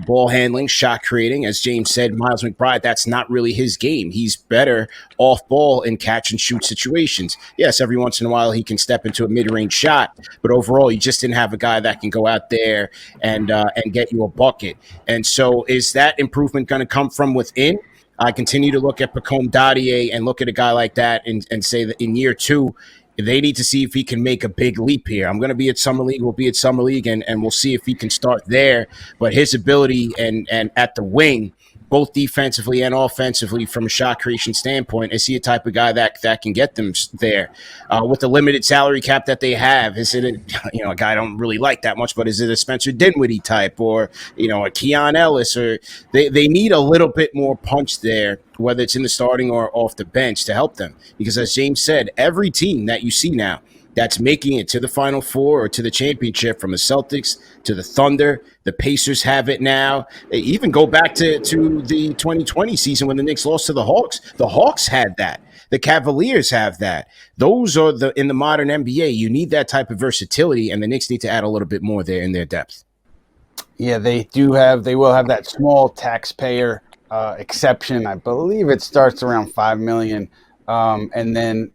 ball handling, shot creating. As James said, Miles McBride, that's not really his game. He's better off ball in catch and shoot situations. Yes, every once in a while he can step into a mid-range shot, but overall you just didn't have a guy that can go out there and get you a bucket. And so is that improvement going to come from within? I continue to look at Pacome Dadier and look at a guy like that and say that in year 2, they need to see if he can make a big leap here. I'm going to be at Summer League. We'll be at Summer League, and we'll see if he can start there. But his ability and at the wing, both defensively and offensively from a shot creation standpoint, is he a type of guy that can get them there? With the limited salary cap that they have, is it a guy I don't really like that much, but is it a Spencer Dinwiddie type or, a Keon Ellis? Or they need a little bit more punch there, whether it's in the starting or off the bench, to help them. Because as James said, every team that you see now that's making it to the Final Four or to the championship, from the Celtics to the Thunder, the Pacers have it now. They even go back to the 2020 season when the Knicks lost to the Hawks. The Hawks had that. The Cavaliers have that. Those are in the modern NBA. You need that type of versatility, and the Knicks need to add a little bit more there in their depth. Yeah, they will have that small taxpayer exception. I believe it starts around $5 million. And then,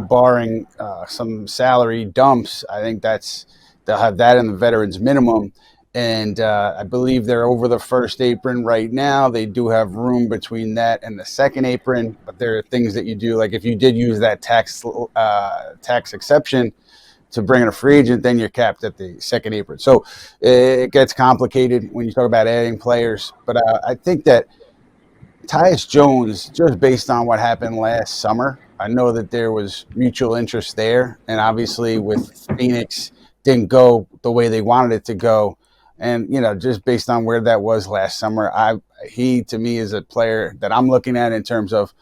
barring some salary dumps, I think they'll have that in the veterans minimum. And I believe they're over the first apron right now. They do have room between that and the second apron, but there are things that you do, like if you did use that tax exception to bring in a free agent, then you're capped at the second apron. So it gets complicated when you talk about adding players. But I think that Tyus Jones, just based on what happened last summer, I know that there was mutual interest there. And obviously with Phoenix, didn't go the way they wanted it to go. And, just based on where that was last summer, he to me is a player that I'm looking at in terms of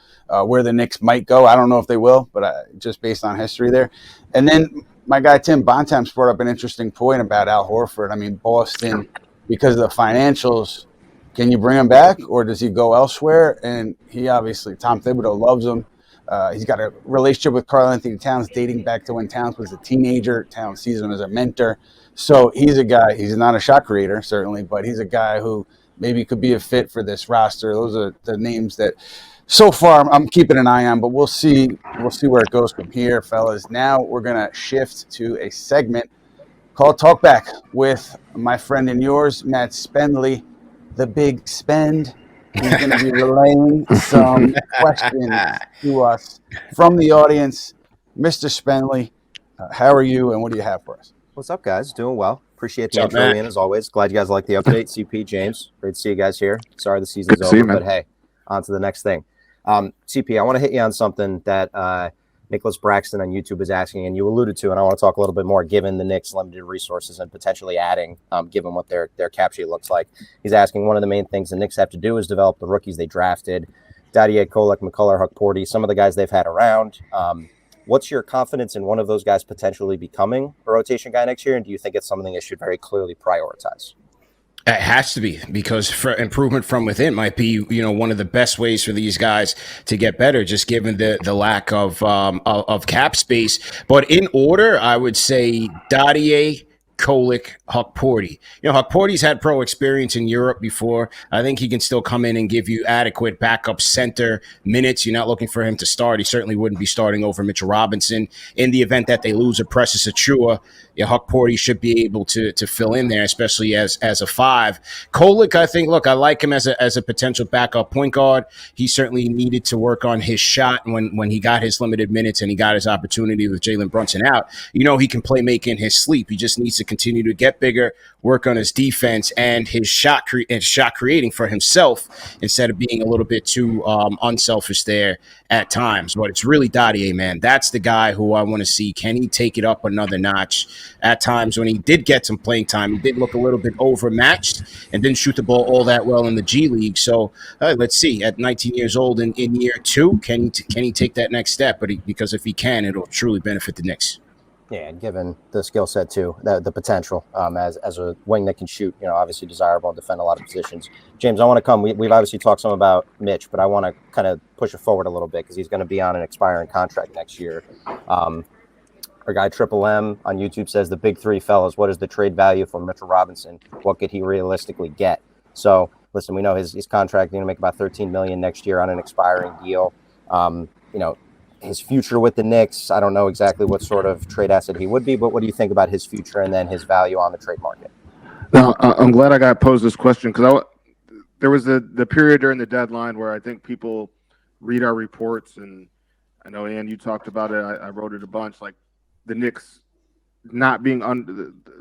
where the Knicks might go. I don't know if they will, but just based on history there. And then my guy Tim Bontemps brought up an interesting point about Al Horford. I mean, Boston, because of the financials, can you bring him back, or does he go elsewhere? And he obviously, Tom Thibodeau loves him. He's got a relationship with Karl Anthony Towns dating back to when Towns was a teenager. Towns sees him as a mentor. So he's a guy, he's not a shot creator, certainly, but he's a guy who maybe could be a fit for this roster. Those are the names that so far I'm keeping an eye on, but we'll see where it goes from here, fellas. Now we're going to shift to a segment called Talkback with my friend and yours, Matt Spendley, the Big Spend. He's going to be relaying some questions to us from the audience. Mr. Spendley, how are you, and what do you have for us? What's up, guys? Doing well. Appreciate the intro, Ian, as always. Glad you guys like the update. CP, James, great to see you guys here. Sorry the season's over, but hey, on to the next thing. CP, I want to hit you on something that Nicholas Braxton on YouTube is asking, and you alluded to, and I want to talk a little bit more, given the Knicks' limited resources and potentially adding, given what their cap sheet looks like. He's asking, one of the main things the Knicks have to do is develop the rookies they drafted. Dadier, Kolek, McCullough, Huck Porty, some of the guys they've had around. What's your confidence in one of those guys potentially becoming a rotation guy next year? And do you think it's something they should very clearly prioritize? It has to be, because for improvement from within might be, one of the best ways for these guys to get better, just given the lack of cap space. But in order, I would say Dadier, Kolek, Huckporty. Huckporty's had pro experience in Europe before. I think he can still come in and give you adequate backup center minutes. You're not looking for him to start. He certainly wouldn't be starting over Mitchell Robinson. In the event that they lose a Precious Achua, Huckporty should be able to fill in there, especially as a 5. Kolek, I think, I like him as a potential backup point guard. He certainly needed to work on his shot when he got his limited minutes and he got his opportunity with Jalen Brunson out. He can play make in his sleep. He just needs to continue to get bigger, work on his defense and his shot creating for himself instead of being a little bit too unselfish there at times. But it's really Dadier, man. That's the guy who I want to see. Can he take it up another notch? At times when he did get some playing time, he did look a little bit overmatched and didn't shoot the ball all that well in the G League. So let's see, at 19 years old in year 2, can he take that next step? Because if he can, it'll truly benefit the Knicks. Yeah, and given the skill set too, the potential as a wing that can shoot, obviously desirable and defend a lot of positions. James, I want to come. We've obviously talked some about Mitch, but I want to kind of push it forward a little bit because he's going to be on an expiring contract next year. Our guy Triple M on YouTube says the big 3 fellas. What is the trade value for Mitchell Robinson? What could he realistically get? So listen, we know his contract going to make about $13 million next year on an expiring deal. His future with the Knicks, I don't know exactly what sort of trade asset he would be, but what do you think about his future and then his value on the trade market? Now, I'm glad I got posed this question because there was the period during the deadline where I think people read our reports, and I know, Ian, you talked about it. I wrote it a bunch, like the Knicks not being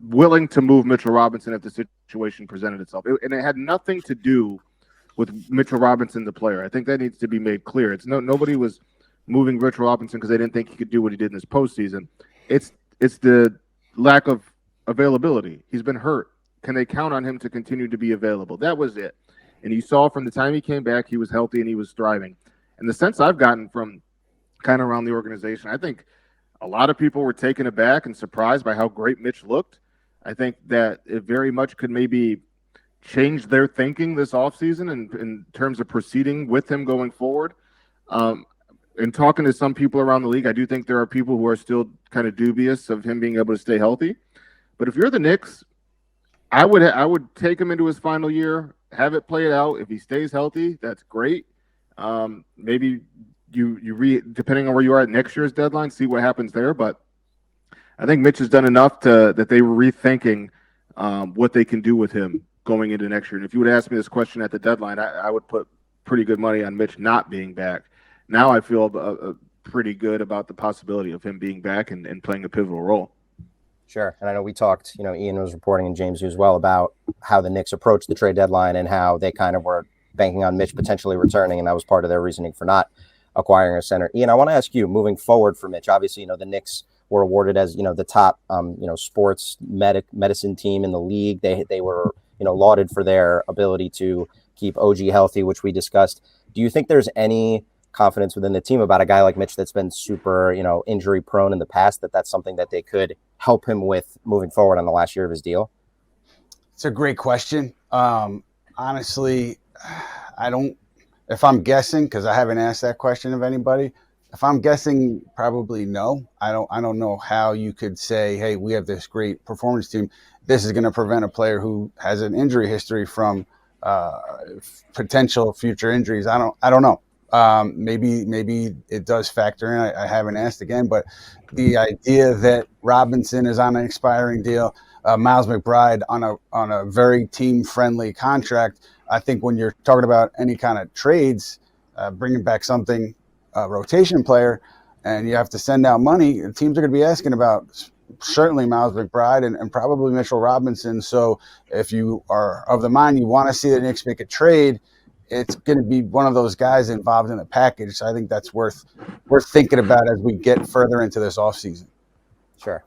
willing to move Mitchell Robinson if the situation presented itself. And it had nothing to do with Mitchell Robinson, the player. I think that needs to be made clear. It's nobody was moving Mitchell Robinson because they didn't think he could do what he did in this postseason. It's the lack of availability. He's been hurt. Can they count on him to continue to be available? That was it. And you saw from the time he came back, he was healthy and he was thriving. And the sense I've gotten from kind of around the organization, I think a lot of people were taken aback and surprised by how great Mitch looked. I think that it very much could maybe change their thinking this offseason in terms of proceeding with him going forward. And talking to some people around the league, I do think there are people who are still kind of dubious of him being able to stay healthy. But if you're the Knicks, I would take him into his final year, have it play it out. If he stays healthy, that's great. Maybe you depending on where you are at next year's deadline, see what happens there. But I think Mitch has done enough that they were rethinking what they can do with him going into next year. And if you would ask me this question at the deadline, I would put pretty good money on Mitch not being back. Now I feel pretty good about the possibility of him being back and playing a pivotal role. Sure. And I know we talked, Ian was reporting and James as well about how the Knicks approached the trade deadline and how they kind of were banking on Mitch potentially returning. And that was part of their reasoning for not acquiring a center. Ian, I want to ask you, moving forward for Mitch, obviously, the Knicks were awarded as, the top, sports medicine team in the league. They were, lauded for their ability to keep OG healthy, which we discussed. Do you think there's any confidence within the team about a guy like Mitch that's been super, injury prone in the past, that's something that they could help him with moving forward on the last year of his deal? It's a great question. Honestly, if I'm guessing, because I haven't asked that question of anybody, if I'm guessing, probably no. I don't know how you could say, hey, we have this great performance team. This is going to prevent a player who has an injury history from potential future injuries. I don't know. Maybe it does factor in. I haven't asked again, but the idea that Robinson is on an expiring deal, Miles McBride on a very team-friendly contract, I think when you're talking about any kind of trades, bringing back something, rotation player, and you have to send out money, teams are going to be asking about certainly Miles McBride and probably Mitchell Robinson. So if you are of the mind you want to see the Knicks make a trade, it's going to be one of those guys involved in the package. So I think that's worth thinking about as we get further into this offseason. Sure.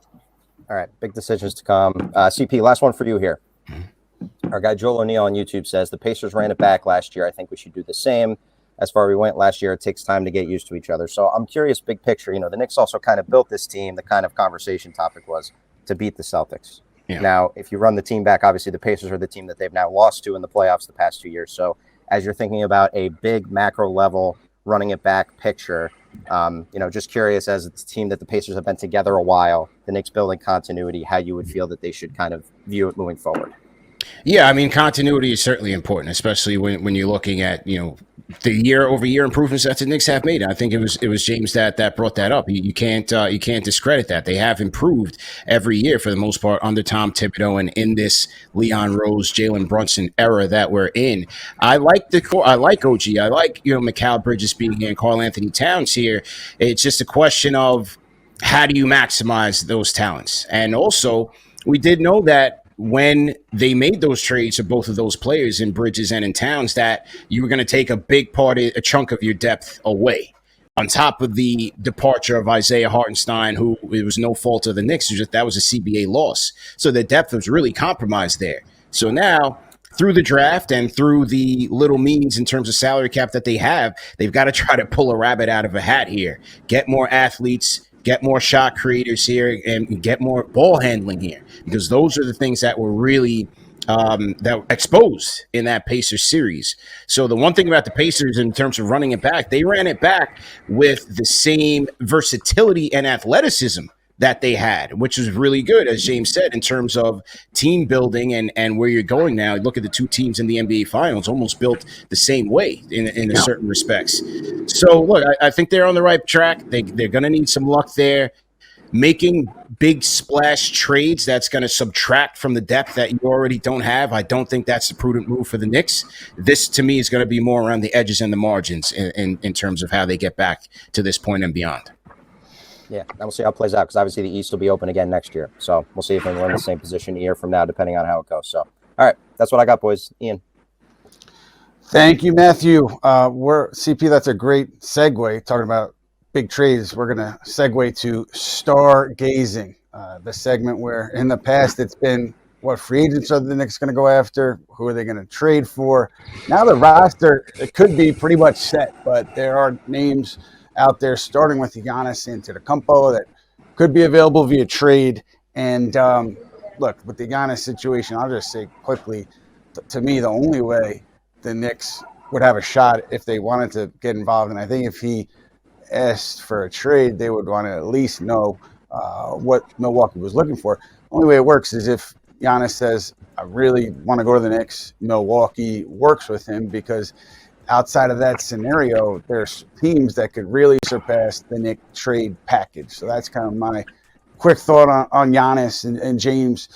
All right. Big decisions to come. CP, last one for you here. Our guy Joel O'Neill on YouTube says the Pacers ran it back last year. I think we should do the same. as far as we went last year. It takes time to get used to each other. So I'm curious, big picture, the Knicks also kind of built this team. The kind of conversation topic was to beat the Celtics. Yeah. Now, if you run the team back, obviously the Pacers are the team that they've now lost to in the playoffs the past 2 years. So as you're thinking about a big macro level running it back picture, just curious, as it's a team that the Pacers have been together a while, the Knicks building continuity, how you would feel that they should kind of view it moving forward. Yeah, I mean, continuity is certainly important, especially when you're looking at, the year-over-year improvements that the Knicks have made. I think it was James that brought that up. You can't discredit that. They have improved every year for the most part under Tom Thibodeau and in this Leon Rose, Jalen Brunson era that we're in. I like OG. I like Mikal Bridges being here and Karl Anthony Towns here. It's just a question of how do you maximize those talents, and also we did know that when they made those trades of both of those players in Bridges and in Towns, that you were going to take a big a chunk of your depth away. On top of the departure of Isaiah Hartenstein, who it was no fault of the Knicks, that was a CBA loss. So the depth was really compromised there. So now, through the draft and through the little means in terms of salary cap that they have, they've got to try to pull a rabbit out of a hat here. Get more athletes, get more shot creators here, and get more ball handling here, because those are the things that were really that were exposed in that Pacers series. So the one thing about the Pacers in terms of running it back, they ran it back with the same versatility and athleticism that they had, which was really good, as James said, in terms of team building and where you're going now. Look at the two teams in the NBA Finals, almost built the same way in certain respects. So, look, I think they're on the right track. They're going to need some luck there. Making big splash trades that's going to subtract from the depth that you already don't have, I don't think that's the prudent move for the Knicks. This, to me, is going to be more around the edges and the margins in terms of how they get back to this point and beyond. Yeah, and we'll see how it plays out, because obviously the East will be open again next year. So we'll see if we're in the same position a year from now, depending on how it goes. So, all right, that's what I got, boys. Ian. Thank you, Matthew. CP, that's a great segue. Talking about big trades, we're going to segue to stargazing, the segment where in the past it's been what free agents are the Knicks going to go after, who are they going to trade for. Now the roster, it could be pretty much set, but there are names out there, starting with Giannis Antetokounmpo, that could be available via trade. And look, with the Giannis situation, I'll just say quickly, to me, the only way the Knicks would have a shot if they wanted to get involved, and I think if he asked for a trade, they would want to at least know what Milwaukee was looking for. The only way it works is if Giannis says, I really want to go to the Knicks, Milwaukee works with him, because outside of that scenario, there's teams that could really surpass the Knicks trade package. So that's kind of my quick thought on Giannis and James.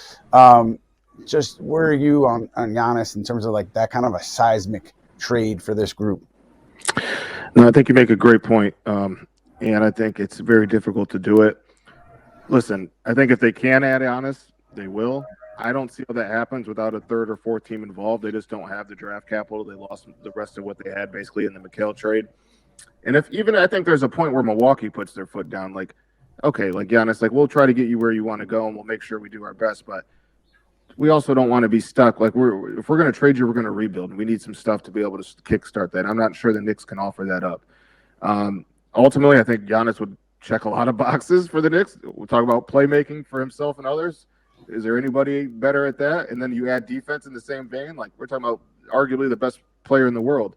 Just where are you on Giannis in terms of like that kind of a seismic trade for this group? No, I think you make a great point. And I think it's very difficult to do it. Listen, I think if they can add Giannis, they will. I don't see how that happens without a third or fourth team involved. They just don't have the draft capital. They lost the rest of what they had basically in the Mikal trade. And I think there's a point where Milwaukee puts their foot down, like, okay, like Giannis, like, we'll try to get you where you want to go and we'll make sure we do our best. But we also don't want to be stuck. Like, if we're going to trade you, we're going to rebuild. We need some stuff to be able to kickstart that. I'm not sure the Knicks can offer that up. Ultimately, I think Giannis would check a lot of boxes for the Knicks. We'll talk about playmaking for himself and others. Is there anybody better at that? And then you add defense in the same vein. Like, we're talking about arguably the best player in the world.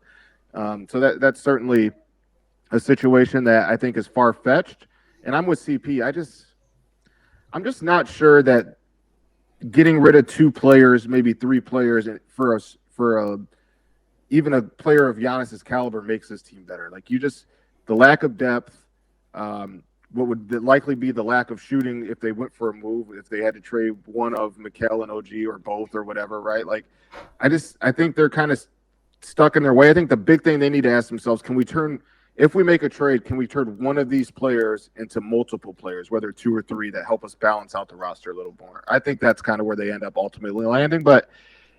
So that's certainly a situation that I think is far-fetched. And I'm with CP. I'm just not sure that getting rid of two players, maybe three players for even a player of Giannis's caliber makes this team better. Like, the lack of depth, what would likely be the lack of shooting if they went for a move, if they had to trade one of Mikal and OG or both or whatever, right? Like, I think they're kind of stuck in their way. I think the big thing they need to ask themselves, if we make a trade, can we turn one of these players into multiple players, whether two or three, that help us balance out the roster a little more? I think that's kind of where they end up ultimately landing, but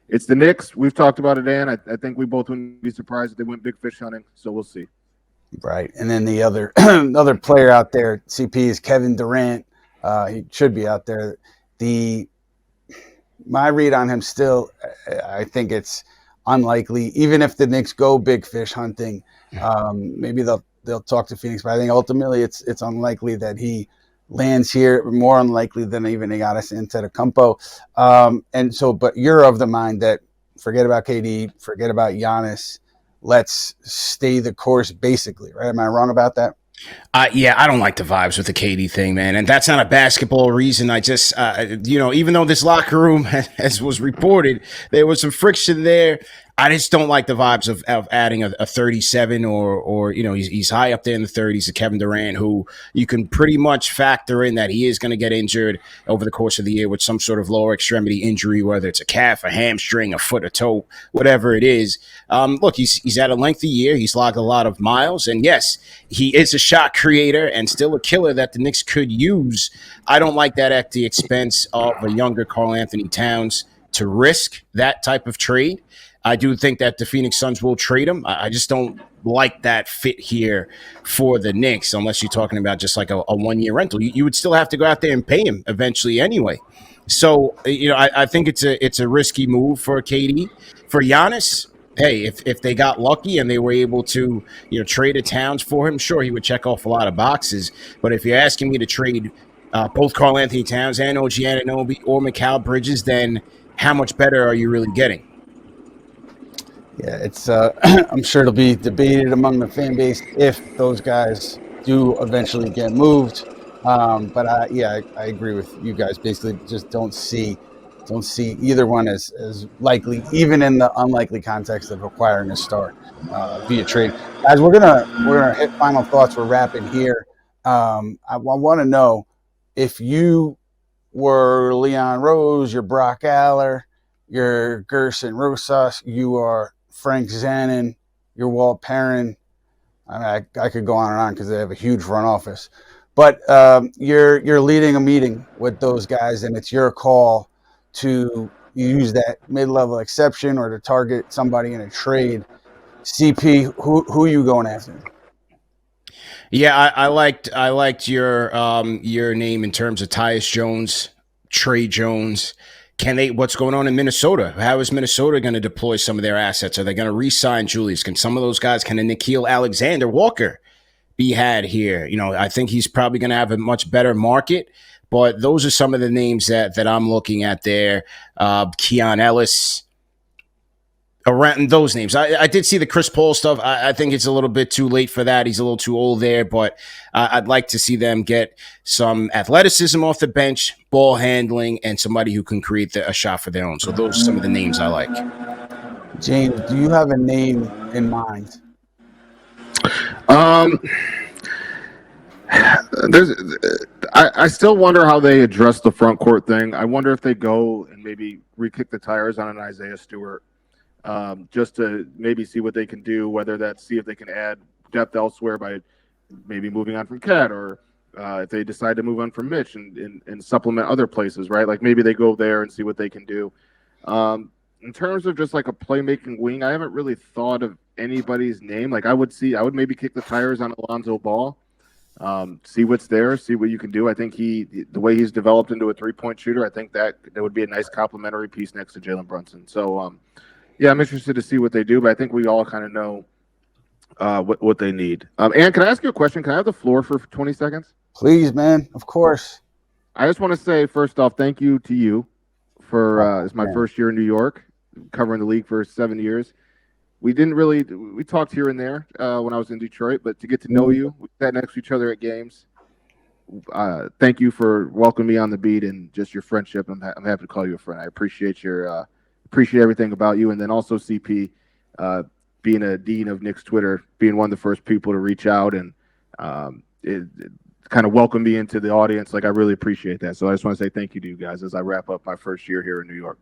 it's the Knicks. We've talked about it, and I think we both wouldn't be surprised if they went big fish hunting, so we'll see. Right. And then the other player out there, CP, is Kevin Durant. He should be out there. My read on him still, I think it's unlikely. Even if the Knicks go big fish hunting, maybe they'll talk to Phoenix. But I think ultimately it's unlikely that he lands here. More unlikely than even Giannis Antetokounmpo. And so, but you're of the mind that forget about KD, forget about Giannis. Let's stay the course, basically, right? Am I wrong about that? Yeah, I don't like the vibes with the KD thing, man. And that's not a basketball reason. I just, even though this locker room, as was reported, there was some friction there. I just don't like the vibes of adding a 37 or he's high up there in the 30s to Kevin Durant, who you can pretty much factor in that he is going to get injured over the course of the year with some sort of lower extremity injury, whether it's a calf, a hamstring, a foot, a toe, whatever it is. Look, he's had a lengthy year. He's logged a lot of miles. And yes, he is a shot creator and still a killer that the Knicks could use. I don't like that at the expense of a younger Karl Anthony Towns to risk that type of trade. I do think that the Phoenix Suns will trade him. I just don't like that fit here for the Knicks, unless you're talking about just like a 1-year rental. You would still have to go out there and pay him eventually anyway. So, I think it's a risky move for KD. For Giannis, hey, if they got lucky and they were able to, trade a Towns for him, sure, he would check off a lot of boxes. But if you're asking me to trade both Karl Anthony Towns and OG Anunoby or Mikal Bridges, then how much better are you really getting? Yeah, it's. I'm sure it'll be debated among the fan base if those guys do eventually get moved. But I agree with you guys. Basically, just don't see either one as likely, even in the unlikely context of acquiring a star via trade. Guys, we're gonna hit final thoughts. We're wrapping here. I want to know if you were Leon Rose, you're Brock Aller, you're Gerson Rosas, you are Frank Zanin, your Walt Perrin. I could go on and on because they have a huge front office. But you're leading a meeting with those guys, and it's your call to use that mid-level exception or to target somebody in a trade. CP, who are you going after? Yeah, I liked your name in terms of Tyus Jones, Trey Jones. What's going on in Minnesota? How is Minnesota going to deploy some of their assets? Are they going to re-sign Julius? Can some of those guys, can a Nickeil Alexander-Walker be had here? I think he's probably going to have a much better market, but those are some of the names that I'm looking at there. Keon Ellis, around those names. I did see the Chris Paul stuff. I think it's a little bit too late for that. He's a little too old there, but I'd like to see them get some athleticism off the bench, ball handling, and somebody who can create a shot for their own. So those are some of the names I like. James, do you have a name in mind? I still wonder how they address the front court thing. I wonder if they go and maybe re-kick the tires on an Isaiah Stewart. Just to maybe see what they can do, whether that's see if they can add depth elsewhere by maybe moving on from Cat, or if they decide to move on from Mitch and supplement other places, right? Like maybe they go there and see what they can do. In terms of just like a playmaking wing, I haven't really thought of anybody's name. Like I would maybe kick the tires on Alonzo Ball, see what's there, see what you can do. I think the way he's developed into a 3-point shooter, I think that would be a nice complementary piece next to Jalen Brunson. So, yeah, I'm interested to see what they do, but I think we all kind of know what they need. Ann, can I ask you a question? Can I have the floor for 20 seconds? Please, man. Of course. I just want to say, first off, thank you to you for it's my first year in New York, covering the league for 7 years. We talked here and there when I was in Detroit, but to get to know you, we sat next to each other at games. Thank you for welcoming me on the beat and just your friendship. I'm happy to call you a friend. I appreciate appreciate everything about you. And then also CP, being a dean of Knicks Twitter, being one of the first people to reach out and it kind of welcome me into the audience. Like, I really appreciate that. So I just want to say thank you to you guys as I wrap up my first year here in New York.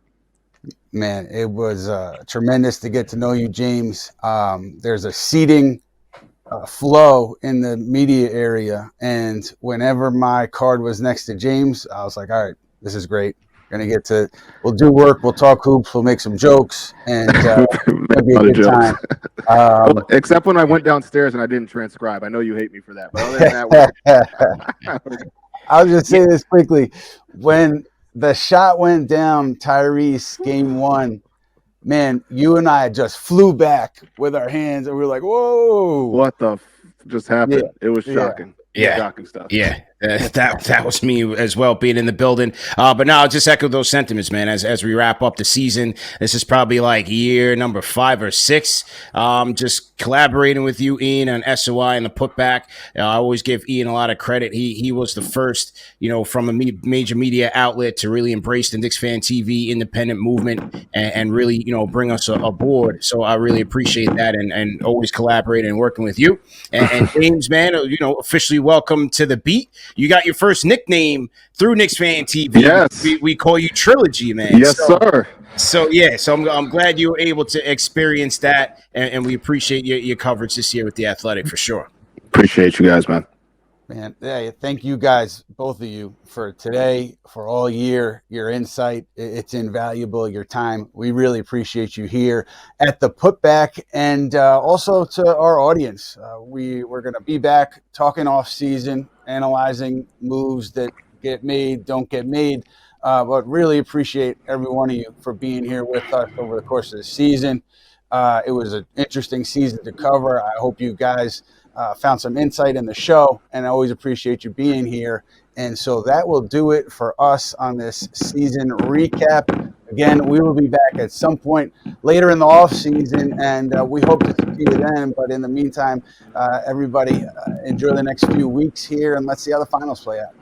Man, it was tremendous to get to know you, James. There's a seating flow in the media area. And whenever my card was next to James, I was like, all right, this is great. We'll do work, we'll talk hoops, we'll make some jokes, and it'll be a good time. Well, except when I went downstairs and I didn't transcribe. I know you hate me for that, but other than that, I'll just say this quickly. When the shot went down, Tyrese, game one, man, you and I just flew back with our hands, and we were like, "Whoa, what the just happened?" It was shocking. Yeah. Shocking stuff. Yeah. That was me as well, being in the building. But now I'll just echo those sentiments, man. As we wrap up the season, this is probably like year number 5 or 6. Just collaborating with you, Ian, on SOI and the Putback. I always give Ian a lot of credit. He was the first, from a major media outlet to really embrace the Knicks Fan TV independent movement and really, bring us aboard. So I really appreciate that and always collaborating and working with you. And James, man, officially welcome to the beat. You got your first nickname through Knicks Fan TV. Yes. We call you Trilogy, man. Yes, sir. So I'm glad you were able to experience that, and we appreciate your coverage this year with The Athletic for sure. Appreciate you guys, man. Man, yeah, thank you guys, both of you, for today, for all year, your insight. It's invaluable, your time. We really appreciate you here at the Putback, and also to our audience. We're going to be back talking off season, analyzing moves that get made, don't get made, but really appreciate every one of you for being here with us over the course of the season. It was an interesting season to cover. I hope you guys found some insight in the show, and I always appreciate you being here. And so that will do it for us on this season recap. Again, we will be back at some point later in the off season, and we hope to see you then. But in the meantime, everybody enjoy the next few weeks here, and let's see how the finals play out.